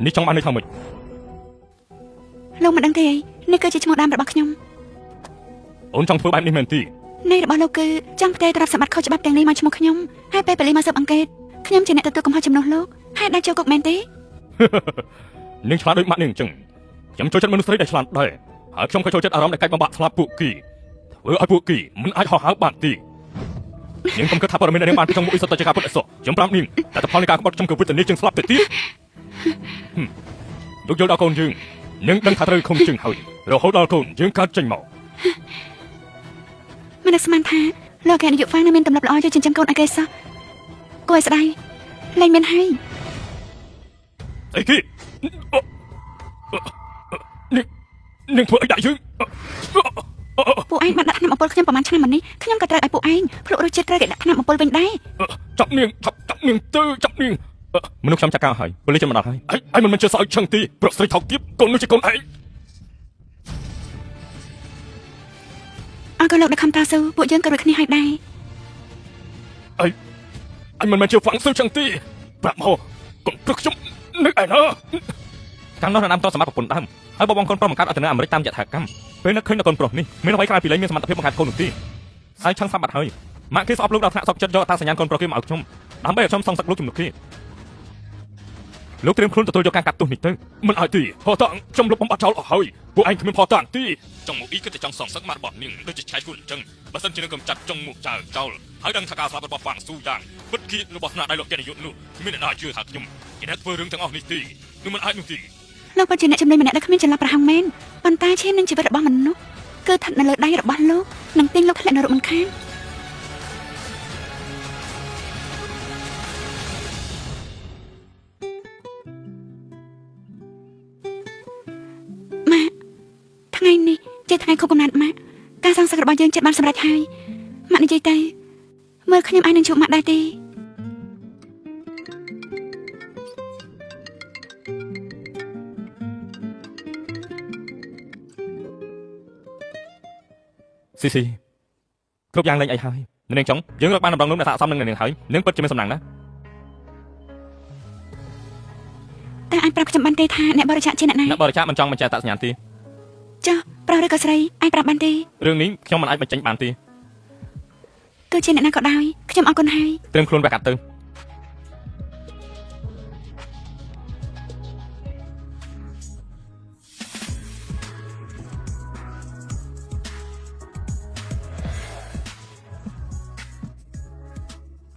នេះចង់បានន័យថាម៉េច លោកមិនដឹងទេអីនេះគឺជាឈ្មោះដើមរបស់ខ្ញុំ អូនចង់ធ្វើបែបនេះមែនទេ នៃរបស់លោកគឺចង់ផ្ទេរទ្រព្យសម្បត្តិខុសច្បាប់ទាំងនេះមកឈ្មោះខ្ញុំហើយពេលប៉ូលីសមកស៊ើបអង្កេតខ្ញុំជាអ្នកទទួលកំហុសចំនួនលោកហើយដាក់ចូលគុកមែនទេ នាងឆ្លាតដូចម៉ាក់នាងអញ្ចឹងខ្ញុំចូលចិត្តមនុស្សស្រីដែលឆ្លាតដែរហើយខ្ញុំក៏ចូលចិត្តអារម្មណ៍ដែលកាច់បំបាក់ស្លាប់ពួកគីធ្វើឲ្យពួកគីមិនអាចហោះហើរបានទេនាងកុំគិតថាព័ត៌មានដែលនាងបានពីចុងមុខអ៊ីសុទ្ធតែជាការពិតអសោះខ្ញុំប្រាប់នាងតែផលនៃការក្បត់ខ្ញុំគឺវិទ្យានាងជាងស្លាប់ទៅទៀតយកយល់ដល់កូនយើងនាងដឹងថាត្រូវខំជើងហើយរហូតដល់កូនយើងកើតចេញមក មិននឹកស្មានថាលោកអគ្គនាយកហ្វាំងនៅមានទម្លាប់ល្អយកចិញ្ចឹមកូនឲ្យគេសោះគួរឲ្យស្ដាយលែងមានហើយ អីគីនាងធ្វើអីដាក់យើង ពួកឯងបានដាក់ថ្នាំអំពុលខ្ញុំប្រហែលឆ្នាំមកនេះខ្ញុំក៏ត្រូវឲ្យពួកឯងភ្លក់រសជាតិត្រូវគេដាក់ថ្នាំអំពុលវិញដែរ ចាប់នាងចាប់នាងទៅចាប់នាងមនុស្សខ្ញុំចាក់កៅហើយប៉ូលីសចាំមកដល់ហើយឯងមិនជឿសឲ្យឆឹងទីប្រកស្រីថោកទៀតកូននោះជាកូនឯង អើក៏លោកđãខំតស៊ូពួកយើងក៏រួចគ្នាហើយដែរ អញមិនមែនជាហ្វាំងស៊ឺចឹងទេប្រាប់មកកូនព្រឹកខ្ញុំនៅឯណាកាលនោះណាំតសមត្ថប្រពន្ធដើមហើយបងកូនប្រុសបង្កើតអត្តនអាមេរិកតាមយថាកម្មពេលនឹកឃើញកូនប្រុសនេះមានអ្វីក្រៅពីលែងមានសមត្ថភាពបង្កើតកូននោះទេហើយឆឹងសម្បត្តិហើយម៉ាក់គេស្អប់លោកដល់ថ្នាក់សោកចិត្តយកតាសញ្ញាកូនប្រុសគេមកឲ្យខ្ញុំដើម្បីឲ្យខ្ញុំសងសឹកលោកជំនួសគេលោកត្រៀមខ្លួនទទួលយកការកាត់ទោសនេះទៅមិនឲ្យទេផតខ្ញុំលុបបំបត្តិចោលអស់ហើយពួកឯងគ្មានផតទេចង់មកអ៊ីគិតតែចង់សងសឹកមករបស់នាងដូចជាឆៃខ្លួនអញ្ចឹងបើសិនជានឹងកំចាត់ចង់មកចោលហើយដឹងថាការស្លាប់របស់ហ្វាំងស៊ូយ៉ាងពិតគៀតរបស់ស្នាដៃលោកកេនយុទ្ធនោះគ្មានអ្នកណាជឿថាខ្ញុំជាអ្នកធ្វើរឿងទាំងអស់នេះទេនឹងមិនអាចនោះទេ លោកពិតជាអ្នកចំណេញម្នាក់ដែលគ្មានចន្លោះប្រហោងមែនប៉ុន្តែឈាននឹងជីវិតរបស់មនុស្សគឺស្ថិតនៅលើដៃរបស់លោកនឹងទាញលោកធ្លាក់នរកមិនខានម៉ាក់ថ្ងៃនេះជាថ្ងៃខួបកំណើតម៉ាក់ការសងសឹករបស់យើងចិត្តបានសម្រេចហើយម៉ាក់និយាយទៅមើលខ្ញុំអាចនឹងជួបម៉ាក់ដែរទេ ស៊ីគ្រប់យ៉ាងលែងអីហើយនាងចង់យើងរកបានដំណងនោះដែលស័ក្តិសមនឹងនាងហើយនាងពិតជាមានសំណាងណាស់ តែអាចប្រាប់ខ្ញុំបានទេថាអ្នកបរិច្ចាគជាអ្នកណា អ្នកបរិច្ចាគមិនចង់បញ្ជាក់អត្តសញ្ញាណទេ ចុះប្រុសឬក៏ស្រីអាចប្រាប់បានទេ រឿងនេះខ្ញុំមិនអាចបញ្ចេញបានទេ គឺជាអ្នកណាក៏ដោយខ្ញុំអរគុណហើយ ត្រៀមខ្លួនវះកាត់ទៅ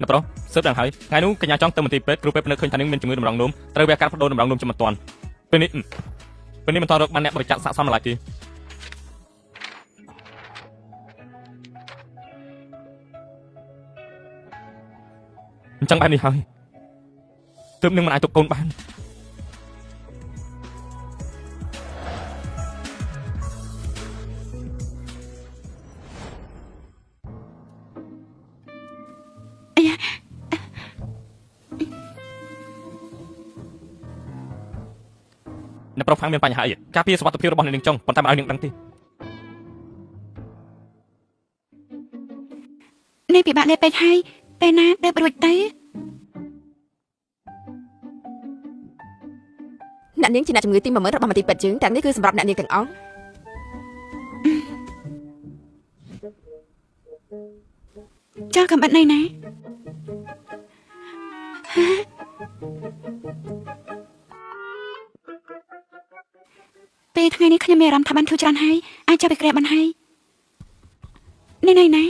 អ្នកប្រុសស៊ើបដឹងហើយថ្ងៃនោះកញ្ញាចង់ទៅមន្ទីរពេទ្យគ្រូពេទ្យនៅឃើញថានាងមានជំងឺតម្រងនោមត្រូវវះកាត់បដូរតម្រងនោមជាមិនទាន់ពេលនេះមិនតររកបានអ្នកបរិច្ចាគស័ក្តិសមឡើយទេអញ្ចឹងបែបនេះហើយទើបនឹងមិនអាចទុកកូនបាន អ្នកប្រុសខាងមានបញ្ហាអីការពារសុវត្ថិភាពរបស់នាងចង់ប៉ុន្តែមិនឲ្យនាងដឹងទេ នេះពិបាកលេបពេកហើយពេលណាទៅរួចទៅ អ្នកនាងជាអ្នកជំងឺទី10000របស់មន្ទីរពេទ្យយើងទាំងនេះគឺសម្រាប់អ្នកនាងទាំងអស់ ចុះកំបិតនៅណាពេលថ្ងៃនេះខ្ញុំមានអារម្មណ៍ថាបានធូរច្រើនហើយអាចចាប់ពីក្រែបានហើយនេះនៅណា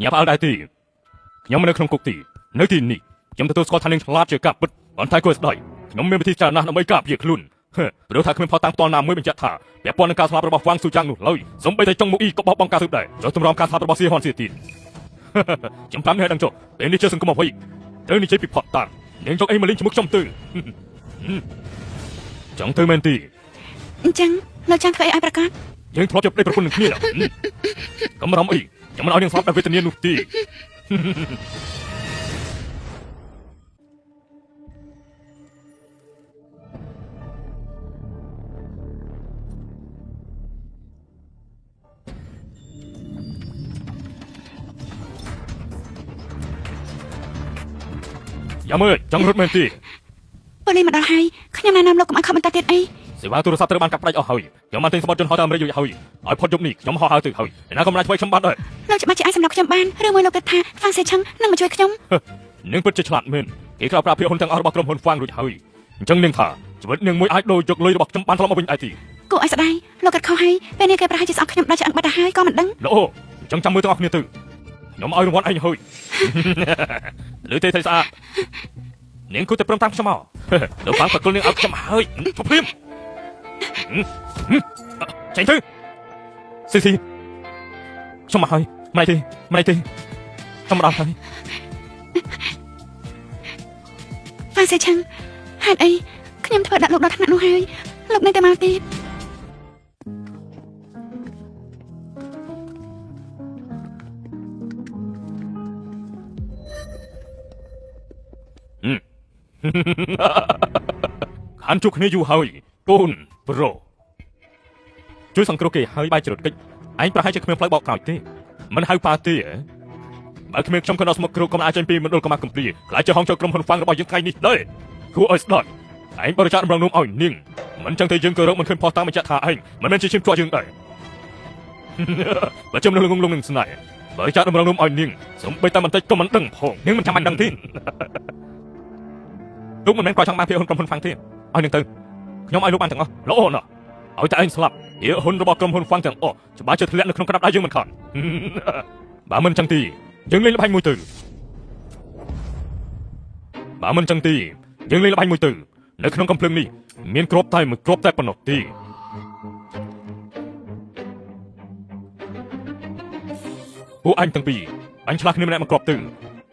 ញ៉ាំអើដែរទេខ្ញុំនៅក្នុងគុកទីនៅទីនេះខ្ញុំទទួលស្គាល់ថានាងឆ្លាតជាការពិតប៉ុន្តែគួរស្ដាយខ្ញុំមានវិធីច្រើនណាស់ដើម្បីការពារខ្លួនព្រោះថាគ្មានផតតាំងផ្ទាល់ណាមួយបញ្ជាក់ថាពាក់ព័ន្ធនឹងការស្លាប់របស់ហ្វាំងស៊ូយ៉ាងនោះឡើយសូម្បីតែចុងមកអ៊ីក៏បោះបង់ការស៊ើបដែរចុះទម្រាំការស្លាប់របស់សៀហនសៀទៀតខ្ញុំប្រាប់នេះឲ្យដឹងចុះពេលនេះជាសង្គមអ្វីត្រូវនិយាយពីផតតាំងនាងចង់អីមកលេងជាមួយខ្ញុំទៅចង់ទៅមែនទេ អញ្ចឹង លោកចង់ធ្វើអីឲ្យប្រកាស យើងធ្លាប់ជាប្តីប្រពន្ធនឹងគ្នាកំរំអីចាំមិនឲ្យនាងស្លាប់ដោយវេទនានោះទេយ៉ាមើលចង់រត់មែនទេ ប៉ូលីសមកដល់ហើយខ្ញុំណែនាំលោកកុំឲ្យខកបន្តទៀតអី សេវាទូរស័ព្ទត្រូវបានកាត់ផ្ដាច់អស់ហើយខ្ញុំបានទិញសម្បត្តិយន្តហោះទៅអាមេរិករួចហើយឲ្យផុតយប់នេះខ្ញុំហោះហើយទៅហើយណាក៏មិនអាចធ្វើខ្ញុំបានដែរ លោកច្បាស់ជាអាចសម្រាប់ខ្ញុំបានឬមួយលោកគិតថាហ្វាំងសេឆឹងនឹងមកជួយខ្ញុំ នាងពិតជាឆ្លាតមែនគេក្រៅប្រាភាហ៊ុនទាំងអស់របស់ក្រុមហ៊ុនហ្វាំងរួចហើយអញ្ចឹងនាងថាជីវិតនាងមួយអាចដូរយកលុយរបស់ខ្ញុំបានត្រឡប់មកវិញដែរទេ គួរឲ្យស្ដាយលោកគិតខុសហើយពេលនេះគេប្រហែលជាស្អប់ខ្ញុំដល់ឆ្អឹងបាត់ទៅហើយក៏មិនដឹង ល្អអញ្ចឹងចាំមើលទាំងអស់គ្នាទៅខ្ញុំឲ្យរង្វាន់ឯងហើយលើទេស្អាតនាងគួរតែព្រមតាមខ្ញុំមកដល់ហ្វាំងប្រគល់នាងឲ្យខ្ញុំហើយជប់ព្រាមចេញទៅស៊ីខ្ញុំមកហើយមិនទេខ្ញុំមកដល់ហើយ ហ្វាំងសេឆឹងហេតុអីខ្ញុំធ្វើដាក់លោកដល់ថ្នាក់នោះហើយលោកនៅតែមកទៀត ខានជួបគ្នាយូរហើយកូនប្រុសជួយសង្គ្រោះគេហើយបាយច្រត់កិច្ចឯងប្រហែលជាគ្មានផ្លូវបកក្រោយទេមិនហៅប៉ាទេបើគ្មានខ្ញុំក៏ដល់ស្មុកគ្រូក៏មិនអាចចេញពីមណ្ឌលកម្មាកំព្រាខ្លាចជាហងចូលក្រុមហ៊ុនហ្វាំងរបស់យើងថ្ងៃនេះដែរគួរឲ្យស្ដាប់ឯងបរិច្ចាគដំណងនោះឲ្យនាងមិនចឹងទេយើងក៏រកមិនឃើញផុសតាមបញ្ជាក់ថាឯងមិនមែនជាឈាមជាប់យើងដែរបើខ្ញុំនៅងងនឹងស្នេហ៍បរិច្ចាគដំណងនោះឲ្យនាងសំបីតែបន្តិចក៏មិនដឹងផងនាងមិនចាំបាច់ដឹងទេលោកមិនមែនប្រចាំបានភាគហ៊ុនក្រុមហ៊ុនហ្វាំងទេឲ្យនាងទៅខ្ញុំឲ្យលោកបានទាំងអស់ល្អណាស់ឲ្យតែឯងស្លាប់ភាគហ៊ុនរបស់ក្រុមហ៊ុនហ្វាំងទាំងអស់ច្បាស់ជាធ្លាក់នៅក្នុងក្តាប់ដៃយើងមិនខានបើមិនចឹងទេយើងលេងល្បែងមួយទៅបើមិនចឹងទេយើងលេងល្បែងមួយទៅនៅក្នុងកំភ្លើងនេះមានគ្រាប់តែមួយគ្រាប់តែប៉ុណ្ណោះទេពួកអញទាំងពីរអញឆ្លាស់គ្នាម្នាក់មកគ្រាប់ទៅ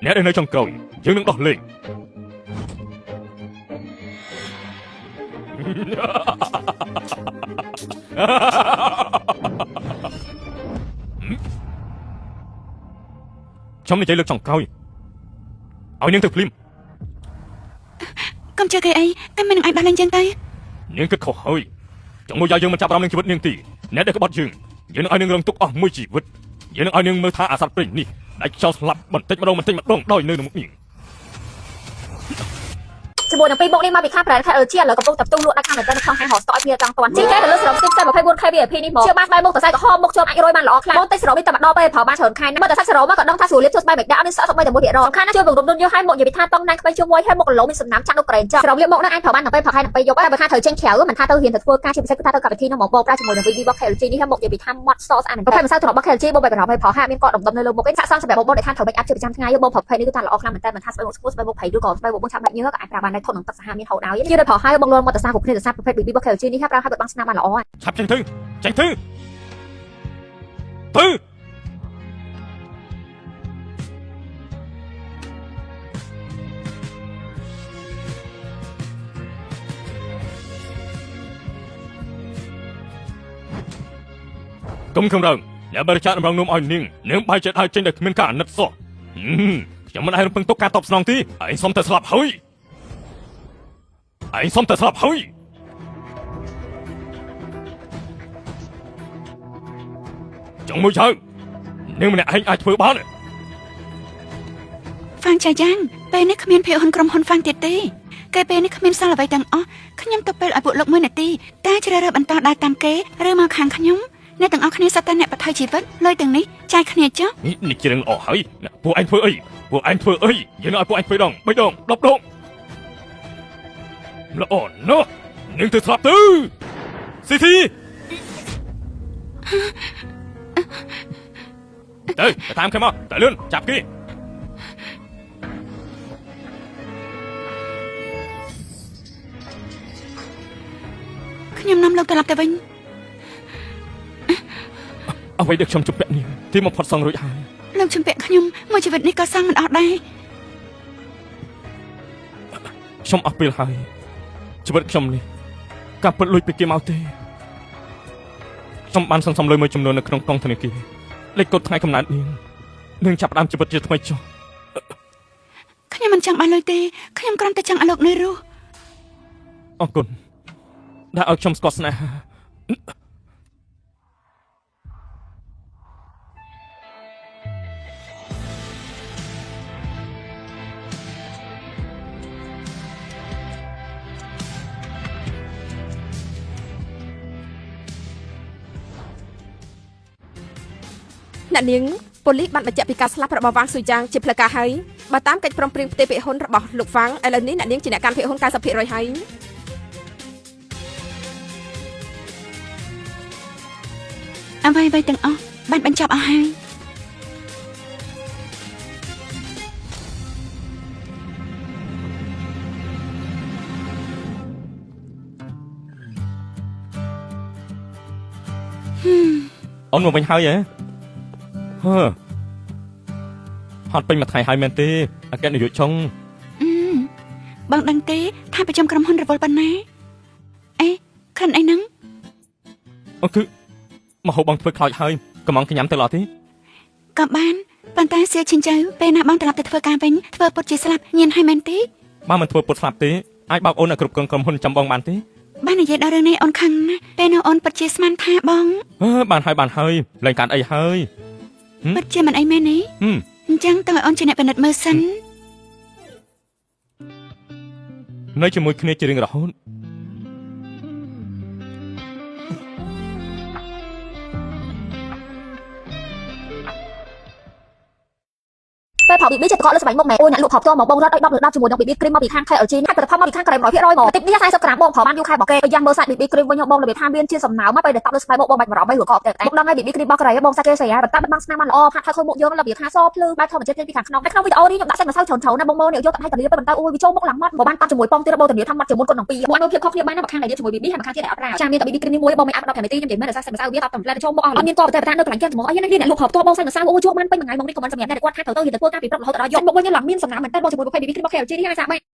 អ្នកដែលនៅចុងក្រោយយើងនឹងដោះលេងខ្ញុំនិយាយលើកចុងក្រោយឲ្យនាងទៅភ្លាមក ុំជឿគេអីតែមិននឹងអាចដោះលែងយើងទៅ នាងគិតខុសហើយចង់មកយកយើងមកចាប់អារម្មណ៍នឹងជីវិតនាងទីអ្នកដែលក្បត់យើងនឹងឲ្យនាងរងទុកអស់មួយជីវិតយើងនឹងឲ្យនាងមើលថាអាសត្វព្រៃនេះដាច់ខ្យល់ស្លាប់បន្តិចម្ដងដោយនៅមុខនាង ជាមួយនឹងពីបុកនេះមកពីខាងប្រែខែអឺជាឥឡូវកំពុងតែផ្ទុះលក់ដាក់ខាងមែនតើក្នុងហាងហោស្តអត់គ្នាចង់តាន់ជីគេទៅលើសរុបទីផ្សារ 24K VIP នេះមកជឿបានស្បែកមុខសរសៃក្រហមមុខជាប់អាចរយបានល្អខ្លាំងមុនតិចសរុបនេះតែម្ដងពេលប្រើបានច្រើនខែមើលតែសាច់សរុបមកក៏ដឹងថាស្រួលលៀបជួយស្បែកមិនដាក់អត់នេះសក់ស្បែកតែមួយភាគរយសំខាន់ណាស់ជួយបង្រំដុនយកឲ្យមុខនិយាយថាតង់ណាំងក្បៃជាមួយឲ្យមុខកន្លោមានសំណាមចាក់ដូចក្រែងចាក់សរុបលៀបមុខនឹងអាចប្រើបានទាំងពេលផឹកហើយទាំងពេលយកតែបើថាត្រូវចេញក្រៅមិនថាទៅរៀនទៅធ្វើការជាពិសេសគឺថាទៅកម្មវិធីនោះមកបោកប្រាជាមួយនឹង VV Box KLG នេះឲ្យមុខនិយាយថាម៉ត់សស្អាតមែនតើប្រភេទម្សៅត្ររបស់ KLG បោកបែបប្រហែលឲ្យប្រហែលមានកកដុំដុំនៅលើមុខឯងសាក់សងសម្រាប់បោកដែលថាត្រូវបែកអាប់ជាប្រចាំថ្ងៃយកបោកប្រភេទនេះគឺថាល្អខ្លាំងមែនតើមិនថាស្បែកមុខស្គូស្បែកមុខភ័យឬក៏ស្បែកមុខឆាប់ដាច់ញើសក៏អាចប្រើបានដែរធន់នឹងទឹកសាហាវមានហូរដល់យឺដោយប្រហែលបងលន់មកតសាគ្រប់គ្នាតសាប្រភេទ VV Box KLG នេះប្រើឲ្យបិទបាំងស្នាមបានល្អ ឆាប់ចេញទៅទៅកុំខំរងអ្នកបរិច្ចាគដំណងនោះឲ្យនាងបាយចិត្តឲ្យចេញតែគ្មានការអាណិតសោះខ្ញុំមិនឲ្យរំពឹងទុកការតបស្នងទេឯងសុំតែស្លាប់ហើយចង់មួយចៅនាងម្នាក់ឯងអាចធ្វើបាន ហ្វាំងចាយ៉ាងពេលនេះគ្មានភាគហ៊ុនក្រុមហ៊ុនហ្វាំងទៀតទេគេពេលនេះគ្មានសល់អ្វីទាំងអស់ខ្ញុំទៅពេលឲ្យពួកលោក1នាទីតែជ្រើសរើសបន្តដើរតាមគេឬមកខាងខ្ញុំអ្នកទាំងអស់គ្នាសុទ្ធតែអ្នកបថុយជីវិតលុយទាំងនេះចាយគ្នាចុះ នេះជារឿងល្អហើយពួកឯងធ្វើអីយើងឲ្យពួកឯងធ្វើដង3ដង10ដងល្អណាស់នាងទៅស្លាប់ទៅស៊ីទៅតាមខ្ញុំមកតើលឿនចាប់គេ ខ្ញុំនាំលោកត្រឡប់ទៅវិញ អ្វីដែលខ្ញុំជំពាក់នេះទីមកផុតសងរួចហើយ លោកជំពាក់ខ្ញុំមួយជីវិតនេះក៏សងមិនអស់ដែរ ខ្ញុំអស់ពេលហើយជីវិតខ្ញុំនេះកាប់ពិតលួចពីគេមកទេ ខ្ញុំបានសន្សំលុយមួយចំនួននៅក្នុងកងធនាគារលេខកូដថ្ងៃកំណើតនាងចាប់ផ្ដើមជីវិតជាថ្មីចុះ ខ្ញុំមិនចង់បានលុយទេខ្ញុំគ្រាន់តែចង់ឲ្យលោកនៅរស់ អរគុណដែលឲ្យខ្ញុំស្គាល់ស្នេហា អ្នកនាងប៉ូលីសបានបញ្ជាក់ពីការស្លាប់របស់វ៉ាងស៊ុយយ៉ាងជាផ្លូវការហើយបើតាមកិច្ចព្រមព្រៀងផ្ទេរភាគហ៊ុនរបស់លោកវ៉ាងឥឡូវនេះអ្នកនាងជាអ្នកកាន់ភាគហ៊ុន 90% ហើយ អ្វីៗទាំងអស់បានបញ្ចប់អស់ហើយ អូនមកវិញហើយហ៎ហត់ពេញមួយថ្ងៃហើយមែនទេអគ្គនាយកចុង បងដឹងទេថាប្រចាំក្រុមហ៊ុនរវល់ប៉ុណ្ណាអេខិនអីហ្នឹង អូគឺមកហូបបងធ្វើខ្លោចហើយកុំងញ៉ាំទៅឡោះទេ ក៏បានប៉ុន្តែសៀឈិនចៅពេលណាបងត្រឡប់ទៅធ្វើការវិញធ្វើពុតជាស្លាប់ញៀនហើយមែនទេ បើមិនធ្វើពុតស្លាប់ទេអាចបោកអូនឲ្យគ្រប់គ្រងក្រុមហ៊ុនចាំបងបានទេ បាននិយាយដល់រឿងនេះអូនខឹងណាស់ពេលនោះអូនពិតជាស្មានថាបង បានហើយលែងកាត់អីហើយ ពិតជាមិនអីមែនទេអញ្ចឹងតើឲ្យអូនជាអ្នកពិនិត្យមើលសិន នៅជាមួយគ្នាជារៀងរហូត ពេលផល BB ចិត្តកកលើស្បែកមុខម៉ែអូនអ្នកលក់ផលផ្ទាល់មកបងរត់ឲ្យ10លើ10ជាមួយនឹង BB cream មកពីខាង KLG ហើយផលិតផលមកពីខាងក្រែម 100% មកទីនេះ40ក្រាមបងផលបានយូរខែបកគេយ៉ាងមើលសាច់ BB cream វិញបងរបៀបថាមានជាសំណើមកពេលដែលតប់លើស្បែកមុខបងបាច់បារម្ភអីឬក៏អត់ទេមកដល់ហើយ BB cream របស់ក្រែបងសាច់គេស្រាប៉ុន្តែបាត់បង់ស្នាមបានល្អផាត់ថយខូចមុខយើងរបៀបថាសភ្លឺបែបធម្មជាតិពីខាងក្នុងក្នុងវីដេអូនេះខ្ញុំដាក់សាច់ម្សៅច្រើនៗណាបងមើលនេះយកទៅឲ្យតាលាប៉ុន្តែអូយវាចូលមុខឡើងម៉ត់មកបានប៉ាត់ជាមួយប៉ងទៀតបងតាលាថាម៉ត់ជាមួយគាត់នឹងពីរមកមើលភាពខុសគ្នាបានណាមកខាងដែលយើងជាមួយ BB ហើយមកខាងទៀតដែលអត់ប្រើចាមានតែ BB cream នេះមួយបងមិនអាច10នាទីខ្ញុំនិយាយមែនតែសាច់ម្សៅវាតប់តែចូលមុខអស់អត់មានក៏តែនៅកន្លែងគិតមកអីនេះអ្នកលក់ផលផ្ទាល់បងសាច់ម្សៅអូយជក់បានពេញមួយថ្ងៃមកនេះក៏មិនសម្រាប់តែគាត់ថាទៅទៅទៅធ្វើការពីព្រឹករហូតដល់យកមុខវិញឡើងមានសំណាងមែនតើបងជាមួយប្រភេទ BB cream របស់ KLG នេះហើយសាក់បែ